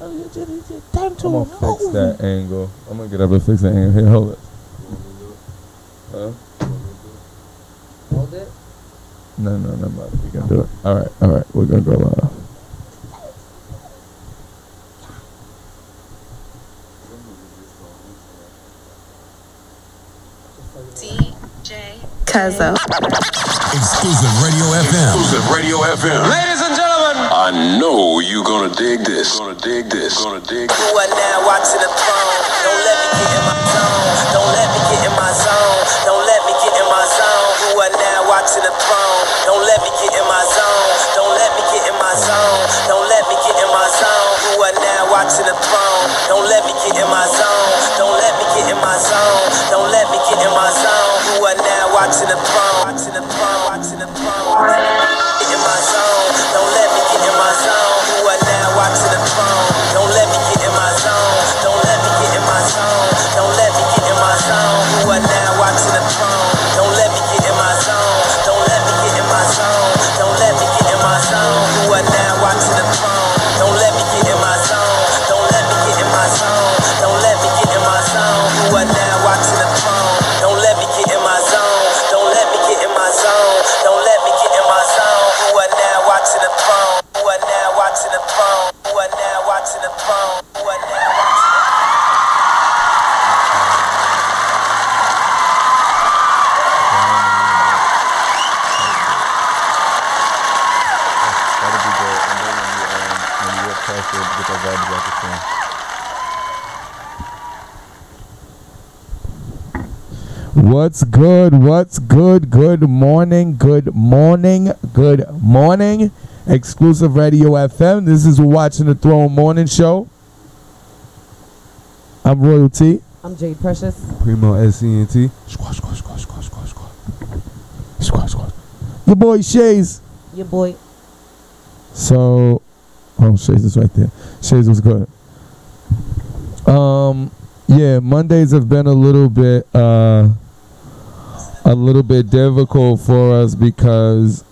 I'm gonna fix that angle. I'm gonna get up and fix that angle. Here, hold it. Huh? Hold it? No, we gonna do it. All right. We're gonna go live. DJ Cuzzo. Exclusive Radio FM. Exclusive Radio FM. Ladies and gentlemen, I know you gonna dig this. Gonna dig this. Gonna dig this. You are now watching the throne. Don't let me get in my zone. Don't let me get in my zone. Don't let me get in my zone. You are now watching the throne. Don't let me get in my zone. Don't let me get in my zone. Don't let me get in my zone. You are now watching the throne. Don't let me get in my zone. Don't let me get in my zone. Don't let me get in my zone. You are now watching the throne. Watching the throne. Watching the throne. Get in my zone. Don't let me get in my zone. You are now watching the throne. Don't let me get in my zone. Don't let me get in my zone. Don't let me get in my zone. You are now watching the throne. Don't let me get in my zone. Don't let me get in my zone. Don't let me get in my zone. You are now watching the throne. Don't let me get in my zone. Don't let me get in my zone. Don't let me get in my zone. You are now watching the throne. Don't let me get in my zone. Don't let me get in my zone. Don't let me get in my zone. You are now watching the throne. You are now watching the throne. You are now watching the throne. You are now watching the That'll be good. And then when you get pressure, get that garbage out the phone. What's good? What's good? Good morning. Good morning. Good morning. Exclusive Radio FM. This is Watching the Throne Morning Show. I'm Royalty. I'm Jade Precious. Primo SCNT. Squash. Your boy Shays. Your boy. So, Shays is right there. Shays was good. Yeah, Mondays have been a little bit difficult for us because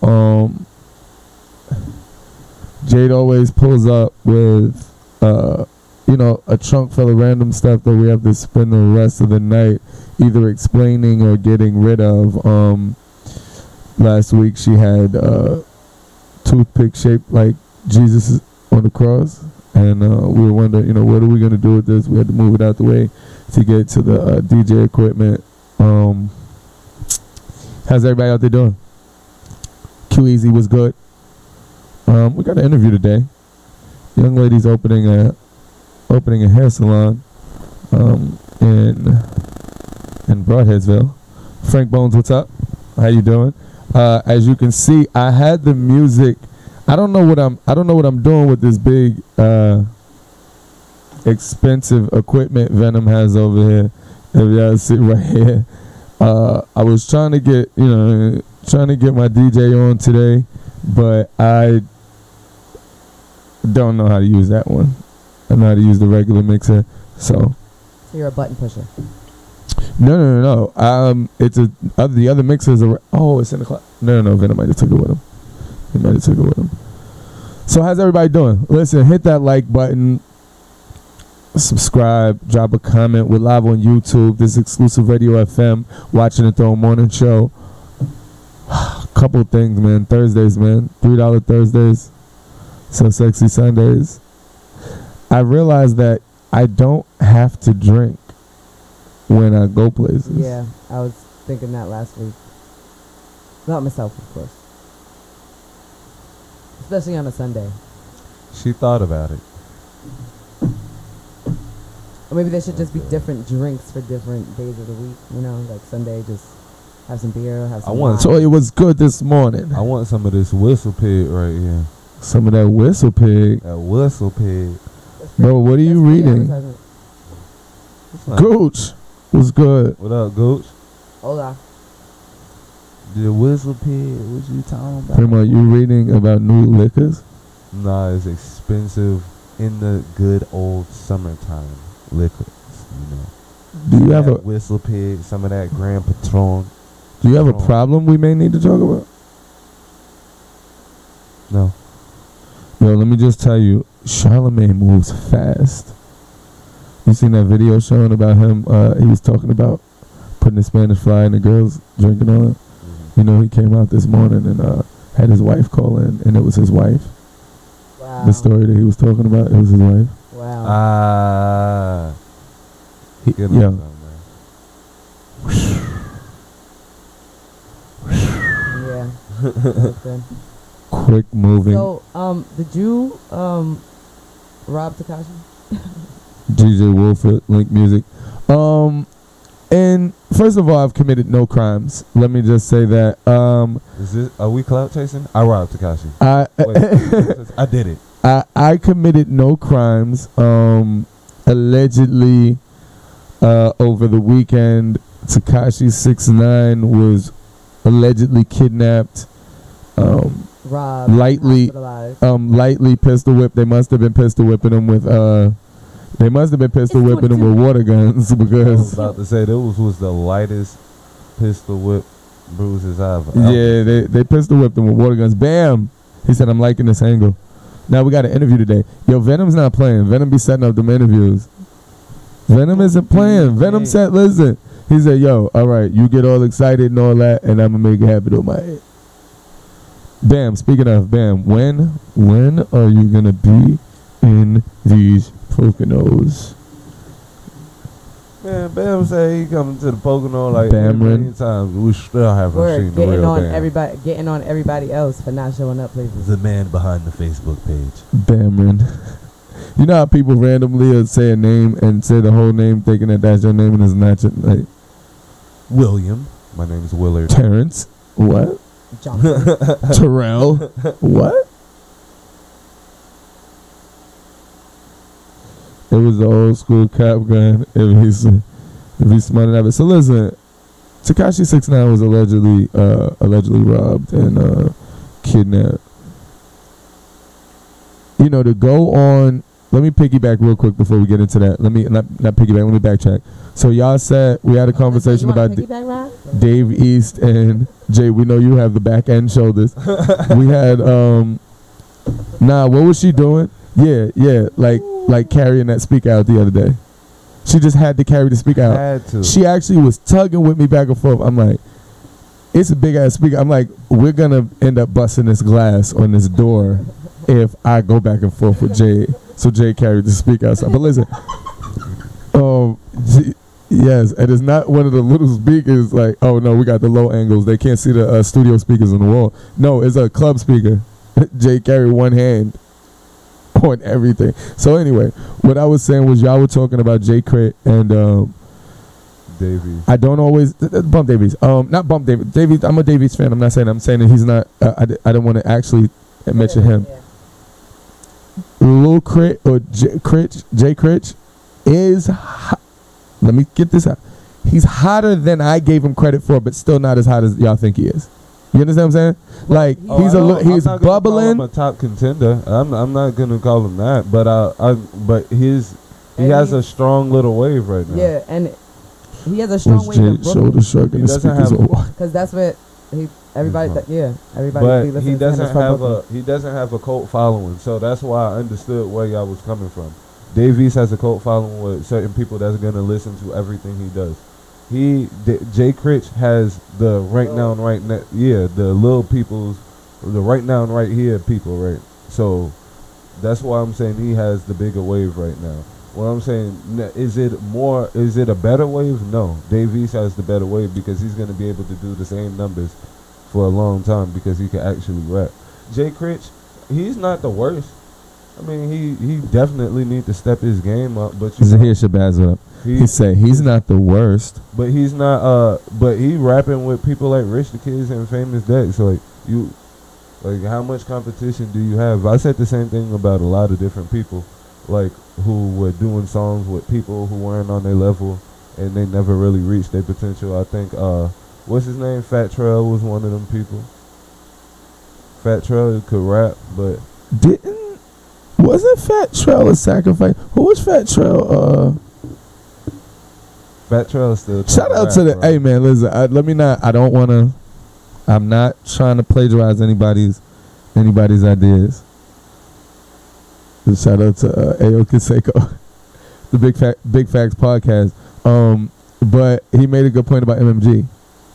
Jade always pulls up with a trunk full of random stuff that we have to spend the rest of the night either explaining or getting rid of. Last week she had toothpick shaped like Jesus on the cross, and we were wondering, what are we going to do with this? We had to move it out the way to get to the DJ equipment. How's everybody out there doing? Q Easy was good. We got an interview today. Young lady's opening a hair salon in Broadheadsville. Frank Bones, what's up? How you doing? As you can see, I had the music. I don't know what I'm doing with this big expensive equipment Venom has over here. If y'all see right here. I was trying to get my DJ on today, but I don't know how to use that one. I know how to use the regular mixer. So you're a button pusher. No. It's the other mixers are. Oh, it's in the closet. No. Venom might have took it with him. He might have took it with him. So how's everybody doing? Listen, hit that like button. Subscribe, drop a comment. We're live on YouTube. This is Exclusive Radio FM, Watching the Throne Morning Show. Couple things, man. Thursdays, man. $3 Thursdays. So Sexy Sundays. I realized that I don't have to drink when I go places. Yeah, I was thinking that last week. Not myself, of course. Especially on a Sunday. She thought about it. Or maybe there should just be different drinks for different days of the week. Like Sunday, just have some beer, have some wine. So it was good this morning. I want some of this whistle pig right here. Some of that whistle pig. That whistle pig. Bro, what are you reading? Gooch was good. What up, Gooch? Hola. The whistle pig, what you talking about? Primo, you reading about new liquors? Nah, it's expensive in the good old summertime liquors, Do you have a whistle pig, some of that Grand Patron? Do you have a problem we may need to talk about? No. Yo, let me just tell you, Charlamagne moves fast. You seen that video showing about him? He was talking about putting the Spanish fly in the girls drinking on it. You know, he came out this morning and had his wife call in, and it was his wife. Wow. The story that he was talking about, it was his wife. Wow. Yeah. Yeah. That's good. Quick moving. So, did you rob Tekashi? DJ Wolford, Link Music. And first of all, I've committed no crimes. Let me just say that. Are we clout chasing? I robbed Tekashi. I did it. I committed no crimes. Allegedly, over the weekend, Tekashi 6ix9ine was allegedly kidnapped. Robbed. Lightly pistol whipped. They must have been pistol whipping him with water guns I was because about to say those was the lightest pistol whip bruises I've they pistol whipped him with water guns. Bam! He said, "I'm liking this angle." Now we got an interview today. Yo, Venom's not playing. Venom be setting up them interviews. Venom isn't playing. Venom said, "Listen." He said, "Yo, all right, you get all excited and all that, and I'm gonna make it happen on my head." Bam. Speaking of Bam, when are you gonna be in these Poconos? Man, Bam say he coming to the Pocono like Bamrin. many times. We still haven't seen the real Bam. Getting on everybody else for not showing up places. The man behind the Facebook page. Bamrin. You know how people randomly say a name and say the whole name thinking that that's your name and it's not your, like, William. My name is Willard. Terrence. What? Johnson. Terrell. What? It was the old school cap gun. If he's smart enough. So listen, Tekashi 6ix9ine was allegedly robbed and kidnapped. You know, to go on. Let me piggyback real quick before we get into that. Let me not piggyback. Let me backtrack. So y'all said we had a conversation about Dave East and Jay. We know you have the back end shoulders. We had what was she doing? Yeah, like carrying that speaker out the other day. She just had to carry the speaker out. Had to. She actually was tugging with me back and forth. I'm like, it's a big ass speaker. I'm like, we're gonna end up busting this glass on this door if I go back and forth with Jay. So Jay carried the speaker outside. But listen, yes, and it's not one of the little speakers like, oh no, we got the low angles. They can't see the studio speakers on the wall. No, it's a club speaker. Jay carried one hand on everything. So anyway, what I was saying was y'all were talking about Jay Crit and Davies. I don't always bump Davies. Not bump Davies. Davies. I'm a Davies fan. I'm saying that he's not. I don't want to actually mention him. Yeah. Lil Crit or Jay Crit is. Let me get this out. He's hotter than I gave him credit for, but still not as hot as y'all think he is. You understand what I'm saying? Like he's I'm not bubbling. Call him a top contender. I'm not gonna call him that, but he has a strong little wave right now. Yeah, and he has a strong wave in Brooklyn. Shoulder shrug and the speakers are walking. Because that's what everybody. But he doesn't have a cult following, so that's why I understood where y'all was coming from. Davies has a cult following with certain people that's gonna listen to everything he does. Jay Critch has the the little people's, the right now and right here people, right? So that's why I'm saying he has the bigger wave right now. What I'm saying, is it a better wave? No, Davies has the better wave because he's gonna be able to do the same numbers for a long time because he can actually rap. Jay Critch, he's not the worst. I mean, he definitely need to step his game up, but Here Shabazz up. He said he's not the worst, but he's not. But he rapping with people like Rich the Kids and Famous Dex. Like how much competition do you have? I said the same thing about a lot of different people, like who were doing songs with people who weren't on their level, and they never really reached their potential. I think what's his name? Fat Trail was one of them people. Fat Trail could rap, but wasn't Fat Trail a sacrifice? Who was Fat Trail? Fat Trail is still. Shout out to the. Hey man, listen. I don't want to. I'm not trying to plagiarize anybody's ideas. Shout out to Ayo Kaseko, the Big Facts podcast. But he made a good point about MMG.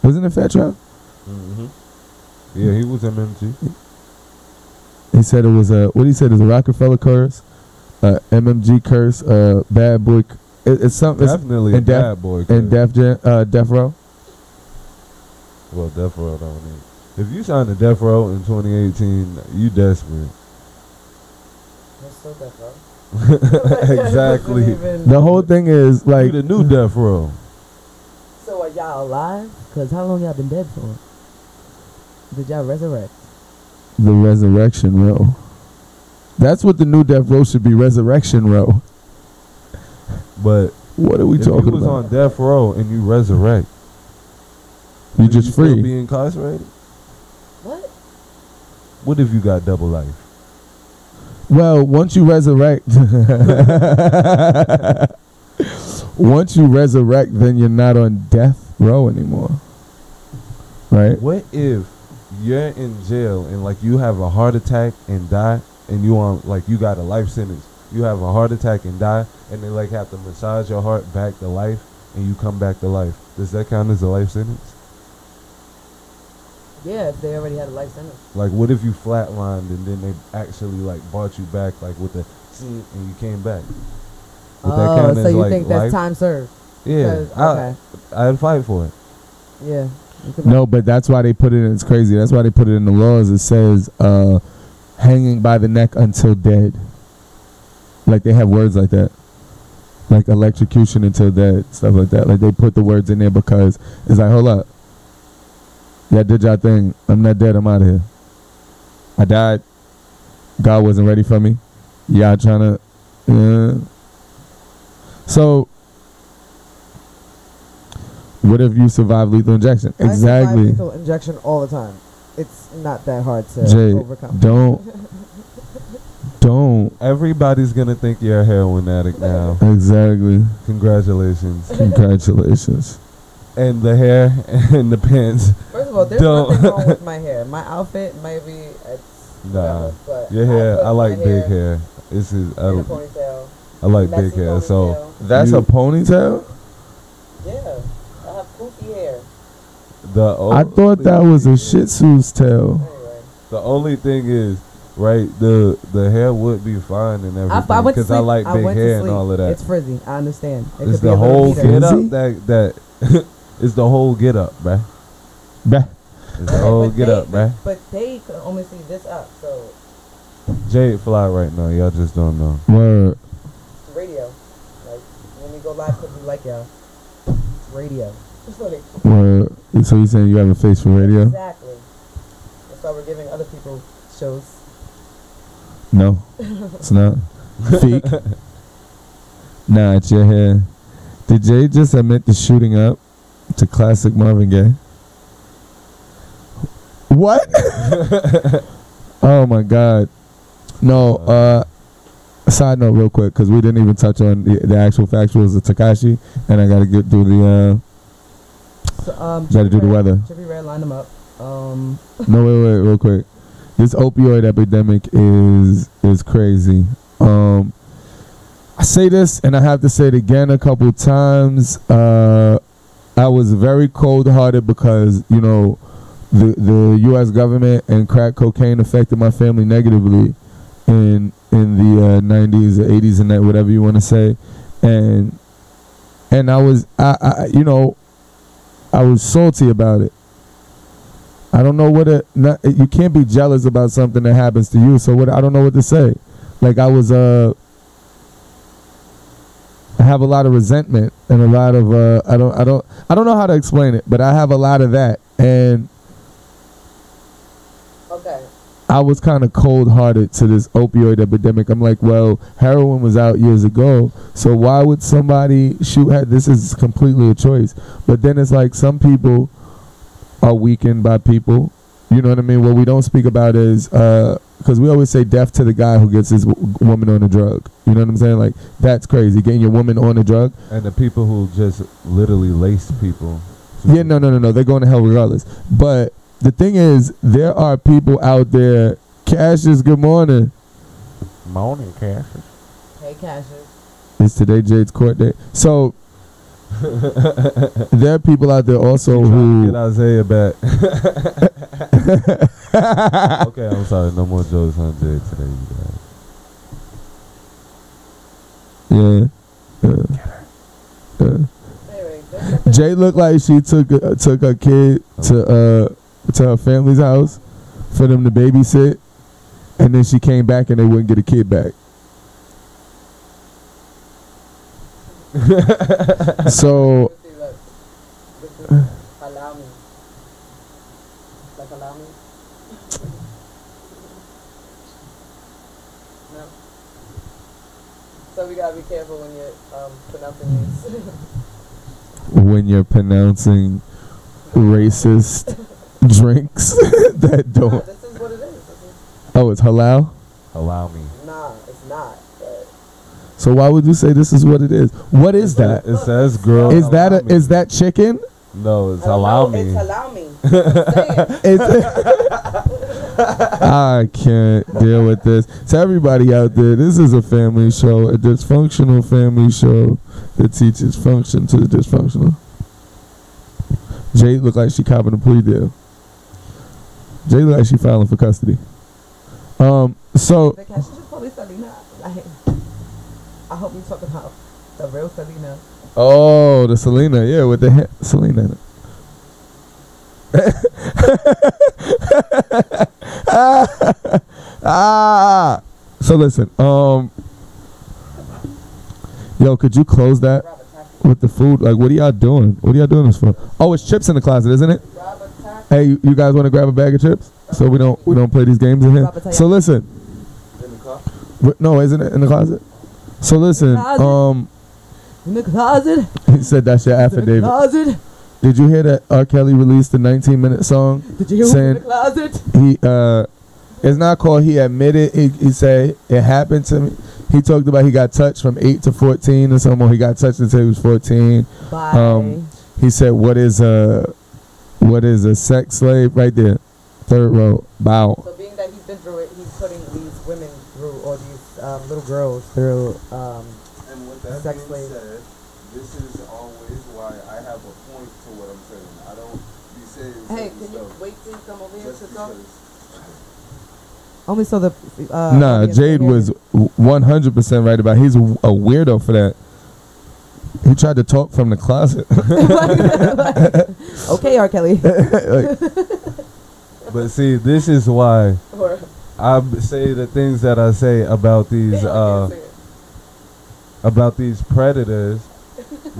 Wasn't it Fat Trap? Mm-hmm. Yeah, he was MMG. He said it was what he said is a Rockefeller curse, MMG curse, bad boy. It's something. Definitely a bad boy curse. And Death Row. Well, Death Row don't need. If you signed to Death Row in 2018, you desperate. That's so Death Row. Exactly. The whole thing is like you the new Death Row. So are y'all alive? Cause how long y'all been dead for? Did y'all resurrect? The Resurrection Row. That's what the new Death Row should be. Resurrection Row. But what are we talking about? If you was on Death Row and you resurrect, you just free. Still be incarcerated? What? What if you got double life? Well, once you resurrect, then you're not on death row anymore, right? What if you're in jail and like you have a heart attack and die, and you on like you got a life sentence? You have a heart attack and die, and they like have to massage your heart back to life, and you come back to life. Does that count as a life sentence? Yeah, if they already had a life sentence. Like, what if you flatlined and then they actually like brought you back like with a and you came back? Would that count so as, you like, think life? that's time served? Yeah, okay. I'd fight for it. Yeah. No, but that's why they put it in. It's crazy. That's why they put it in the laws. It says hanging by the neck until dead. Like they have words like that. Like electrocution until dead, stuff like that. Like they put the words in there because it's like, hold up. Y'all did y'all thing. I'm not dead. I'm out of here. I died. God wasn't ready for me. Y'all trying to... So, what if you survive lethal injection? I Exactly. survive lethal injection all the time. It's not that hard to Jay, overcome. Don't. Everybody's gonna think you're a heroin addict now. Exactly. Congratulations. Congratulations. And the hair and the pants. First of all, there's nothing wrong with my hair. My outfit, maybe it's Nah, but your hair. I like my big hair hair. This is in a ponytail. I like Messy big hair. So ponytail. That's a ponytail? Yeah, I have poofy hair. I thought that was a Shih Tzu's tail. Anyway. The only thing is, right, the hair would be fine and everything because I like big hair and all of that. It's frizzy. I understand. It's the whole get up that it's the whole get up, bruh. It's the whole get up, bruh. But they can only see this up, so Jade fly right now. Y'all just don't know. Word. radio. Like when we go live, because we like y'all. It's radio. Word. So you saying you have a face for radio? Exactly. That's why we're giving other people shows. No, it's not. Feek. Nah, it's your hair. Did Jay just admit to shooting up to classic Marvin Gaye? What? Oh my God. No, side note real quick, because we didn't even touch on the actual factuals of Tekashi, and I gotta get through the gotta do the weather. Trippie Redd lined them up. No, wait, real quick. This opioid epidemic is crazy. I say this, and I have to say it again a couple times. I was very cold-hearted because, you know, the U.S. government and crack cocaine affected my family negatively in the 90s or 80s and that, whatever you want to say. And I was salty about it. I don't know you can't be jealous about something that happens to you. So I don't know what to say. Like I have a lot of resentment and a lot of I don't know how to explain it, but I have a lot of that. And okay. I was kind of cold-hearted to this opioid epidemic. I'm like, well, heroin was out years ago, so why would somebody shoot? This is completely a choice. But then it's like some people are weakened by people. You know what I mean? What we don't speak about is, because we always say death to the guy who gets his woman on a drug. You know what I'm saying? Like, that's crazy, getting your woman on a drug. And the people who just literally lace people. Yeah, no. They're going to hell regardless. But the thing is, there are people out there, Cassius, good morning. Morning, Cassius. Hey, Cassius. It's today Jade's court date. So there are people out there also who get Isaiah back. Okay, I'm sorry. No more jokes on Jade today, you guys. Yeah. Jade looked like she took her kid to her family's house for them to babysit, and then she came back and they wouldn't get a kid back. So allow me. Like allow me. No. So we gotta be careful when you're pronouncing these. When you're pronouncing racist drinks that don't. Nah, this is what it is. Oh, it's halal? Allow me. Nah, it's not. But So why would you say this is what it is? What is that? It says girl. Is that chicken? No, it's allow me. It's allow me. I can't deal with this. To everybody out there, this is a family show, a dysfunctional family show that teaches function to the dysfunctional. Jade look like she copping a plea deal. Jade look like she filing for custody. So I hope you talk about the real Selena. oh, the Selena, yeah, with the Selena in it. So listen, yo, could you close that with the food? Like, what are y'all doing? What are y'all doing this for? Oh, it's chips in the closet, isn't it? Hey, you guys want to grab a bag of chips so we don't play these games in here? So listen, In the car? no, isn't it in the closet? So listen, in the closet. he said that's your affidavit. Closet. Did you hear that R. Kelly released a 19-minute song? Did you hear who's in the closet? It's not called He Admitted. He said it happened to me. He talked about he got touched from 8 to 14 or something. He got touched until he was 14. Bye. He said, what is a sex slave? Right there, third row. Bow. So being that he's been through it, he's putting these women through, or these little girls through And with that sex being slave. said, this is always why I have a point to what I'm saying. I don't be saying Hey, certain can you stuff wait till you come over here just to talk? because. Only so the Nah, audience Jade can hear was you. 100% right about it. He's a weirdo for that. He tried to talk from the closet. Okay, R. Kelly. But see, this is why Or- I say the things that I say about these predators,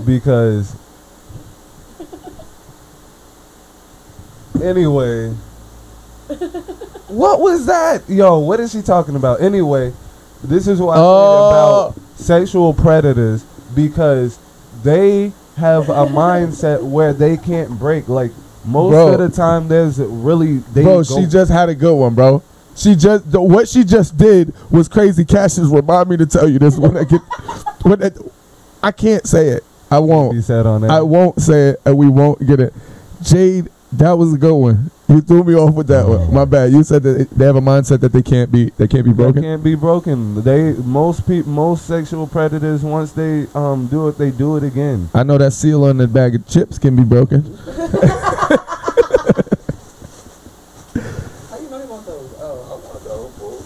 because anyway, what was that? Yo, what is she talking about? Anyway, this is what I said about sexual predators, because they have a mindset where they can't break. Like most of the time, there's really she just had a good one, bro. What she just did was crazy. Cassius remind me to tell you this when I get I can't say it. I won't. He said on that. I won't say it, and we won't get it. Jade, that was a good one. You threw me off with that one. My bad. You said that they have a mindset that they can't be broken. They can't be broken. Most sexual predators, once they do it, they do it again. I know that seal on the bag of chips can be broken. How you know he want those? Oh, I want those.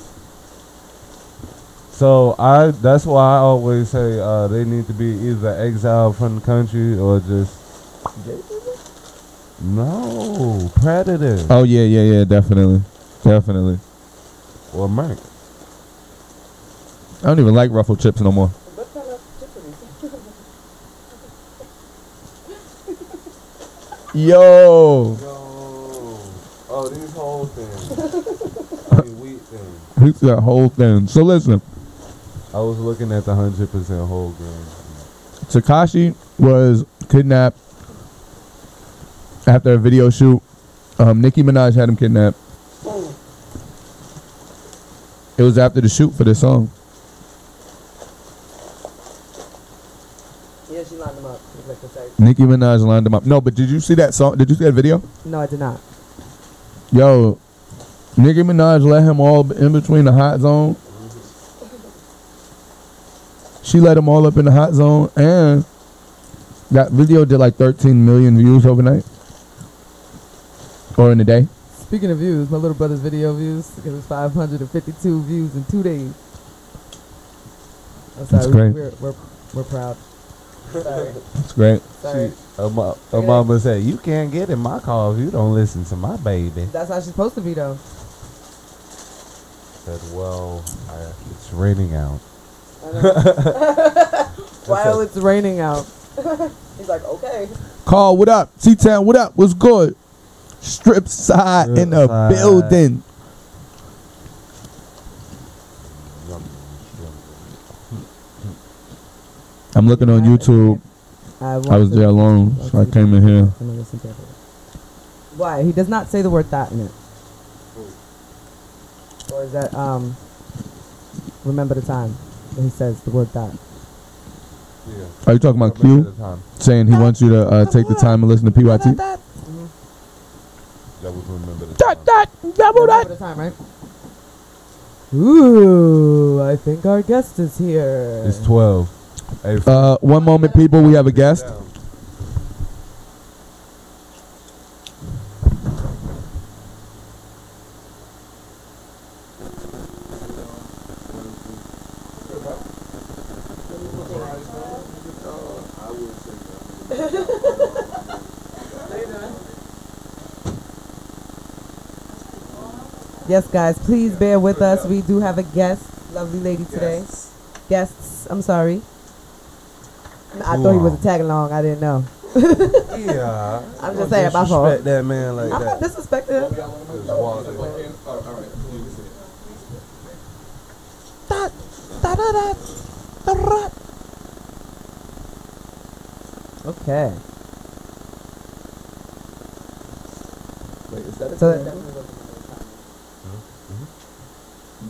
So that's why I always say they need to be either exiled from the country or just no predator. Oh yeah, definitely. Or Merc. I don't even like ruffled chips no more. What kind of chips are these? Yo. Oh, these whole things. Wheat things. He's that whole thing. So listen, I was looking at the 100% whole grain. Tekashi was kidnapped after a video shoot. Nicki Minaj had him kidnapped. It was after the shoot for this song. Yeah, she lined them up. Like to say. Nicki Minaj lined him up. No, but did you see that song? Did you see that video? No, I did not. Yo, Nicki Minaj let him all in between the hot zone. She let them all up in the hot zone, and that video did like 13 million views overnight. Or in a day. Speaking of views, my little brother's video views, it was 552 views in 2 days. I'm sorry, That's great. We're proud. Sorry. It's great. Sorry. Her mama said, "You can't get in my car if you don't listen to my baby." That's how she's supposed to be, though. Said, "Well, it's raining out." While it's raining out. He's like, okay. Carl, what up? C-Town, what up? What's good? Strip side in the building. I'm looking on YouTube. I was there alone, so I came in here. Why? He does not say the word that in it. Or is that, remember the time when he says the word that? Yeah. Are you talking about Q? Saying he wants you to take the time and listen to PYT? That was remember the That, time. Remember the time, right? Ooh, I think our guest is here. It's 12. Hey, One moment, people. We have a guest. Yes, guys, please bear with us. We do have a guest, lovely lady today. Guests, I'm sorry. I thought he was a tag along. I didn't know. Yeah. I'm just saying, my fault. Disrespect that man like I'm that. not disrespecting him. Okay. Wait, is that a So,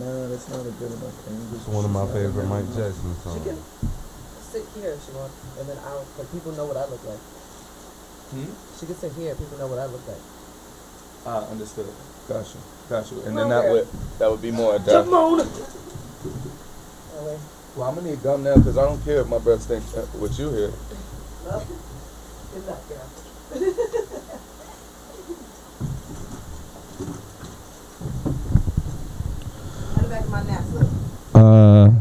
No, that's not a good enough English. It's one of my favorite Mike Jackson songs. sit here if she wants, and then but people know what I look like. She can sit here, people know what I look like. Understood. Gotcha. And then that would be more adapted. Well, I'm gonna need gum now because I don't care if my breath stinks with you here. Well, good luck, girl. How the back of my naps look?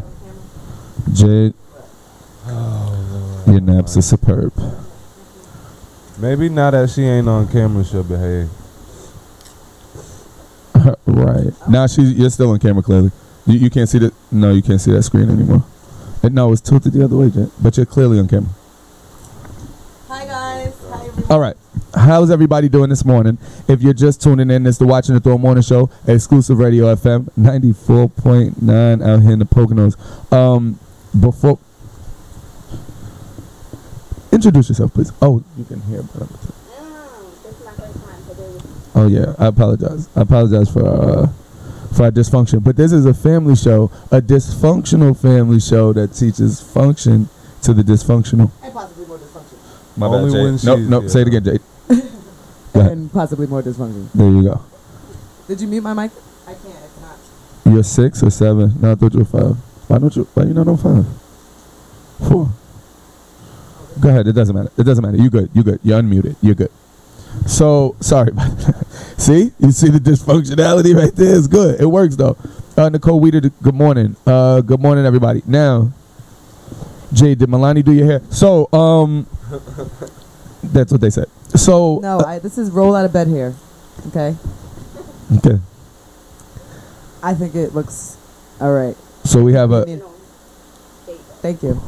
Jade, your naps are superb. Maybe now that she ain't on camera, she'll behave. Right. Now you're still on camera clearly. You can't see that. No, you can't see that screen anymore. No, it's tilted the other way, Jade. But you're clearly on camera. Hi, guys. Hi, everyone. All right. How's everybody doing this morning? If you're just tuning in, it's the Watching the Throw Morning Show, Xclusive Radio FM 94.9 out here in the Poconos. Before, introduce yourself, please. Oh, you can hear. This is my first time, so there was Oh yeah, I apologize. I apologize for our dysfunction. But this is a family show, a dysfunctional family show that teaches function to the dysfunctional. And possibly more dysfunction. My Only bad, when Jade. Nope, she's- nope. yeah. Say it again, Jade. Go ahead. And possibly more dysfunction. There you go. Did you mute my mic? I can't, it's not. You're 6 or 7? No, I thought you were 5. Why you not on 5? 4. Go ahead. It doesn't matter. You good. You're unmuted. You're good. So, sorry about that. See? You see the dysfunctionality right there? It's good. It works, though. Nicole Weeder, good morning. Good morning, everybody. Now, Jay, did Milani do your hair? So, that's what they said. So, No, this is roll out of bed hair. Okay? okay. I think it looks all right. So we have a, Thank you.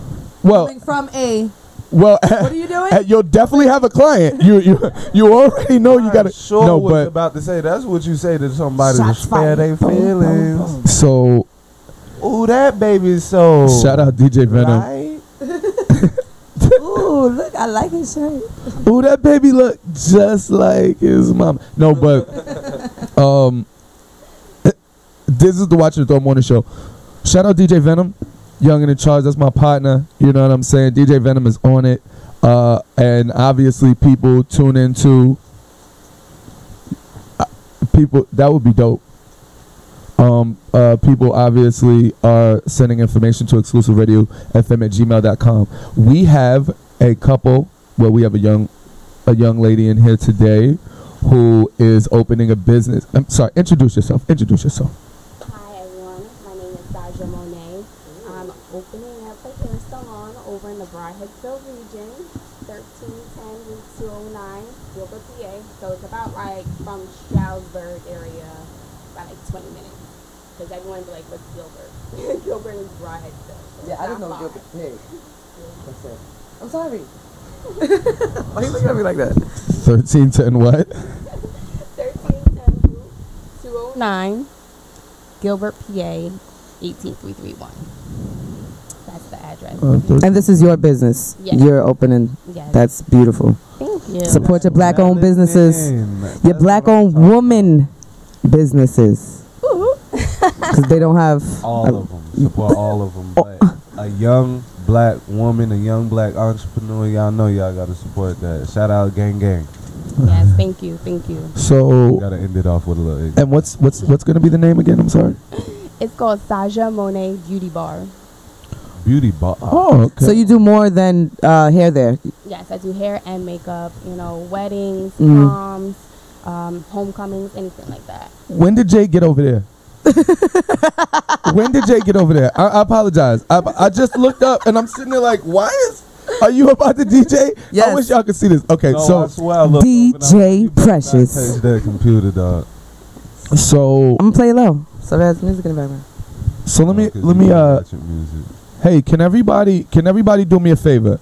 well, Coming from a. well, What are you doing? you'll definitely have a client. You already know you gotta. Sure No, was but about to say that's what you say to somebody to Shots spare fired. their feelings. so Ooh, that baby's so shout out DJ Venom. light. Ooh, look, I like his shirt. Ooh, that baby look just like his mom. No, but this is the Watch the Throw Morning Show. Shout out DJ Venom, Young and in Charge. That's my partner. You know what I'm saying? DJ Venom is on it, and obviously people tune into people. That would be dope. People obviously are sending information to exclusiveradiofm@gmail.com. We have a couple. Well, we have a young lady in here today who is opening a business. I'm sorry. Introduce yourself. Hi everyone, my name is Saja Monet. I'm opening up a hair salon over in the Briarheadsville region, 1310 Route 209, Gilbert, PA. So it's about like from Stroudsburg area, about like 20 minutes. Because everyone's like, what's Gilbert? Gilbert is Briarheadsville. So Yeah, I didn't know far. Gilbert. Hey. I'm sorry. Why are you looking at me like that? 1310 what? 1310 Route 209, Gilbert, PA, 18331. That's the address. And this is your business. Yes. You're opening. Yes. That's beautiful. Thank you. Support your black-owned businesses. Your black-owned woman businesses. Because they don't have all of them. Support all of them. But a young black woman, a young black entrepreneur, y'all know y'all gotta support that. Shout out gang gang. Yes, thank you. So Gotta end it off with a little. and what's gonna be the name again? I'm sorry. It's called Saja Monet Beauty Bar. Beauty bar. Oh, okay. So you do more than hair there. Yes, I do hair and makeup. Weddings, Mhm. proms, homecomings, anything like that. When did Jay get over there? When did Jay get over there? I apologize. I just looked up and I'm sitting there like, are you about to DJ? Yes. I wish y'all could see this. Okay, No, I so swear I looked DJ over and I was like, you better not Precious. touch that computer, dog. so I'm gonna play it low. So there's music in the background. so let me Watching music. hey, can everybody do me a favor?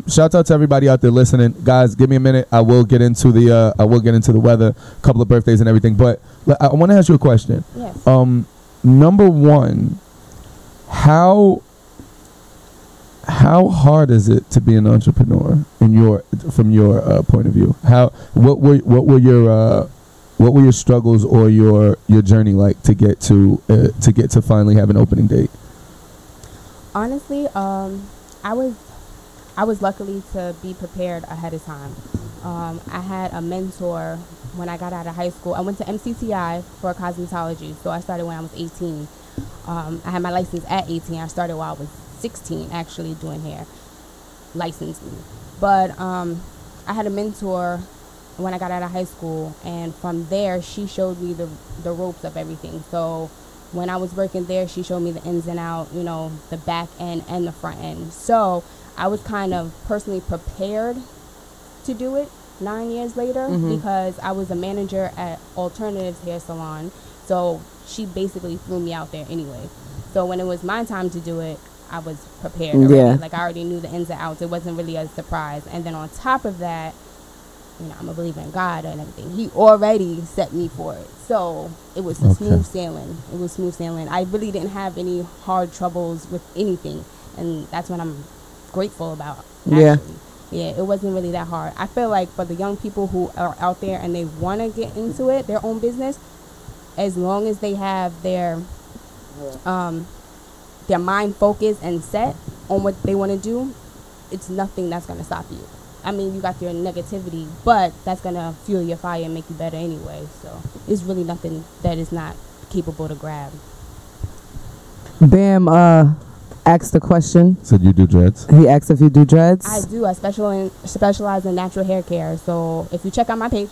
Shout out to everybody out there listening. Guys, give me a minute. I will get into the weather, a couple of birthdays and everything. But I want to ask you a question. Yes. Number one, how hard is it to be an entrepreneur from your point of view? What were your struggles or your journey like to get to finally have an opening date? Honestly, I was lucky to be prepared ahead of time. I had a mentor when I got out of high school. I went to MCTI for cosmetology, so I started when I was 18. I had my license at 18. I started while I was 16, actually doing hair, licensing. But I had a mentor when I got out of high school, and from there, she showed me the ropes of everything. So when I was working there, she showed me the ins and out, the back end and the front end. So I was kind of personally prepared to do it 9 years later because I was a manager at Alternatives Hair Salon. So she basically threw me out there anyway. So when it was my time to do it, I was prepared already. Yeah. Like I already knew the ins and outs. It wasn't really a surprise. And then on top of that, I'm a believer in God and everything. He already set me for it. So it was smooth sailing. I really didn't have any hard troubles with anything. And that's what I'm grateful about. Actually. Yeah, it wasn't really that hard. I feel like for the young people who are out there and they want to get into it, their own business, as long as they have their mind focused and set on what they want to do, it's nothing that's going to stop you. I mean, you got your negativity, but that's going to fuel your fire and make you better anyway. So it's really nothing that is not capable to grab. Bam asked the question. Said you do dreads? He asked if you do dreads. I do. I specialize in natural hair care. So if you check out my page,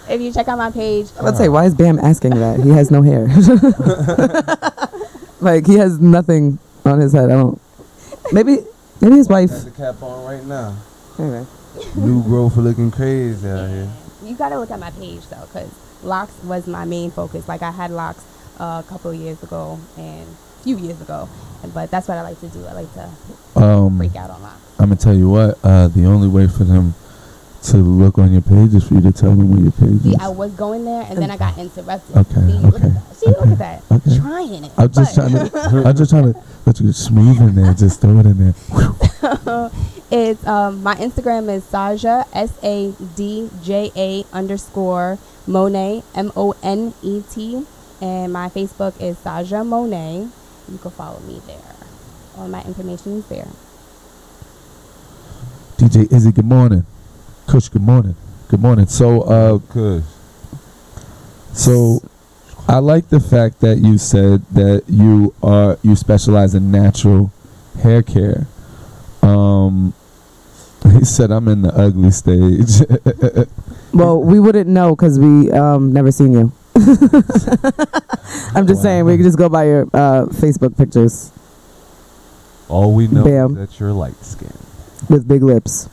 if you check out my page, Let's say, why is Bam asking that? He has no hair. Like he has nothing on his head. I don't. Maybe his wife. Got the cap on right now. Anyway. New growth looking crazy out here. you gotta look at my page though, because locks was my main focus. Like I had locks a couple of years ago and a few years ago, but that's what I like to do. I like to freak out on locks. I'm gonna tell you what. The only way for them to look on your page is for you to tell them where your page See, is. I was going there and then I got interrupted. Okay, See, okay, look at that. See, look at that. okay. Trying it. I'm just trying to let you get smooth in there. Just throw it in there. It's my Instagram is Saja SADJA _Monet MONET, and my Facebook is Saja Monet. You can follow me there. All my information is there. DJ Izzy, good morning. Kush, good morning. Good morning. So, Kush. So I like the fact that you said that you specialize in natural hair care. He said I'm in the ugly stage. Well, we wouldn't know because we never seen you. I'm just saying we could just go by your Facebook pictures. All we know Bam. is that you're light skinned. With big lips.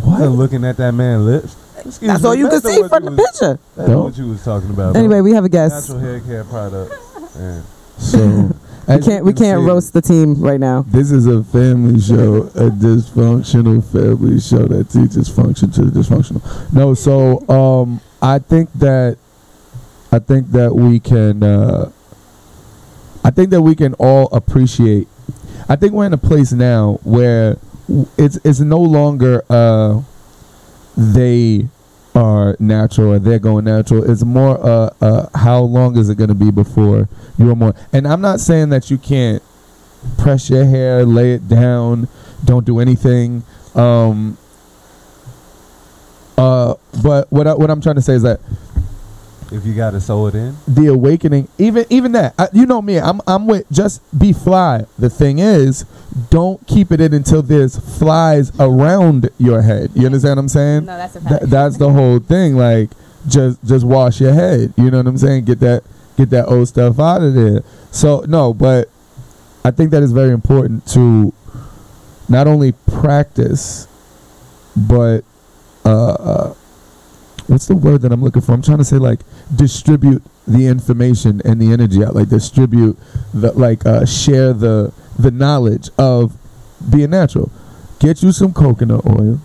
What? Looking at that man's lips. That's all you can see from the picture. That's what you was talking about. Anyway, we have a guest. Natural hair care product. Yeah. So we can't roast the team right now. This is a family show, a dysfunctional family show that teaches function to the dysfunctional. No, so I think that we can all appreciate. I think we're in a place now where it's no longer they are natural or they're going natural. It's more how long is it going to be before you're more. And I'm not saying that you can't press your hair, lay it down, don't do anything. But what I'm trying to say is that if you gotta sew it in, the awakening, even that, you know me, I'm with just be fly. The thing is, don't keep it in until there's flies around your head. You understand what I'm saying? No, that's a fact. That's the whole thing. Like just wash your head. You know what I'm saying? Get that old stuff out of there. So no, but I think that is very important to not only practice, but what's the word that I'm looking for? I'm trying to say like distribute the information and the energy out. Like distribute share the knowledge of being natural. Get you some coconut oil.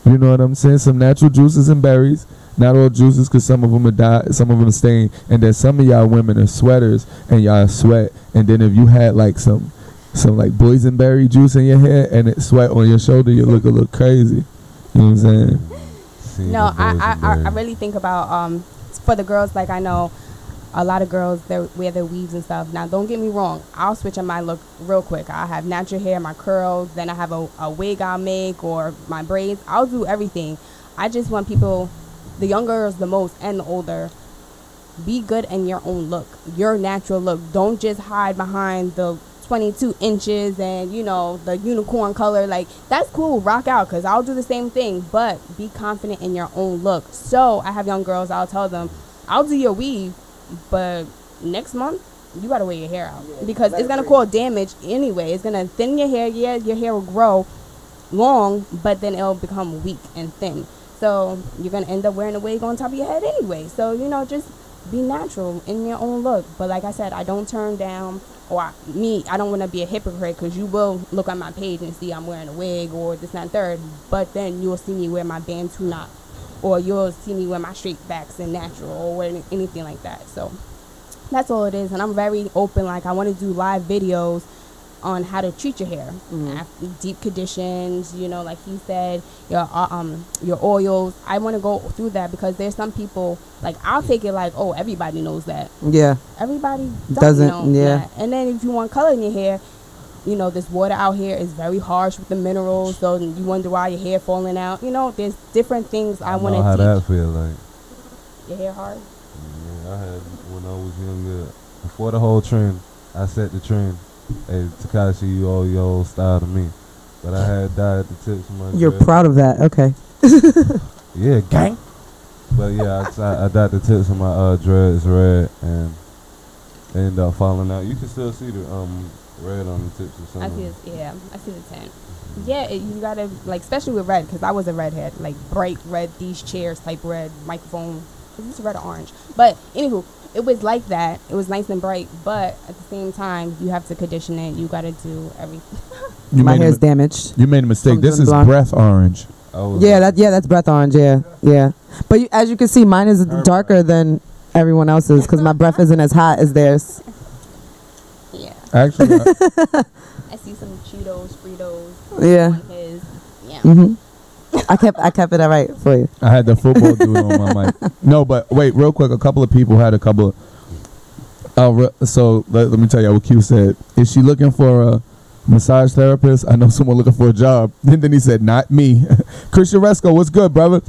You know what I'm saying? Some natural juices and berries. Not all juices, because some of them are dyed, some of them are stained, and then some of y'all women are sweaters and y'all sweat. And then if you had like some like boysenberry juice in your hair and it sweat on your shoulder, you look a little crazy. You know what I'm saying? No, I really think about for the girls, like I know a lot of girls they wear their weaves and stuff. Now don't get me wrong, I'll switch on my look real quick. I have natural hair, my curls, then I have a wig I'll make, or my braids. I'll do everything. I just want people, the young girls the most and the older, be good in your own look, your natural look. Don't just hide behind the 22 inches and the unicorn color. Like, that's cool, rock out, because I'll do the same thing, but be confident in your own look. So I have young girls, I'll tell them, I'll do your weave, but next month you gotta wear your hair out, because it's gonna cause damage anyway. It's gonna thin your hair. Yeah, your hair will grow long, but then it'll become weak and thin, so you're gonna end up wearing a wig on top of your head anyway. So just be natural in your own look. But like I said, I don't turn down, I don't want to be a hypocrite, because you will look on my page and see I'm wearing a wig or this, that, and third, but then you'll see me wear my bantu knot, or you'll see me wear my straight backs and natural, or anything like that. So that's all it is. And I'm very open. Like, I want to do live videos on how to treat your hair, deep conditions, like he said, your oils. I want to go through that, because there's some people, like, I'll take it like, oh, everybody knows that. Yeah. Everybody doesn't know that. And then if you want color in your hair, this water out here is very harsh with the minerals, so you wonder why your hair falling out. There's different things I want to teach. How that feel like? Your hair hard? Yeah, I had, when I was younger, before the whole trend, I set the trend. Hey, Takashi, you all your old style to me. But I had dyed the tips of my You're dread. proud of that, okay. Yeah, gang. But yeah, I dyed the tips of my dreads red, and they ended up falling out. You can still see the red on the tips of some. I see the tint. Yeah, you gotta, like, especially with red, because I was a redhead, like bright red, these chairs type red, microphone. Is this red or orange? But anywho, it was like that. It was nice and bright, but at the same time, you have to condition it. You gotta do everything. My hair's damaged. You made a mistake. This is breath orange. That's breath orange. Yeah. But as you can see, mine is darker than everyone else's, because my breath isn't as hot as theirs. Yeah. Actually, I see some Cheetos, Fritos. Yeah. On his. Yeah. Mm-hmm. I kept it all right for you. I had the football dude on my mic. No, but wait, real quick. A couple of people had a couple of. So let me tell you what Q said. Is she looking for a massage therapist? I know someone looking for a job. And then he said, not me. Christian Resco, what's good, brother?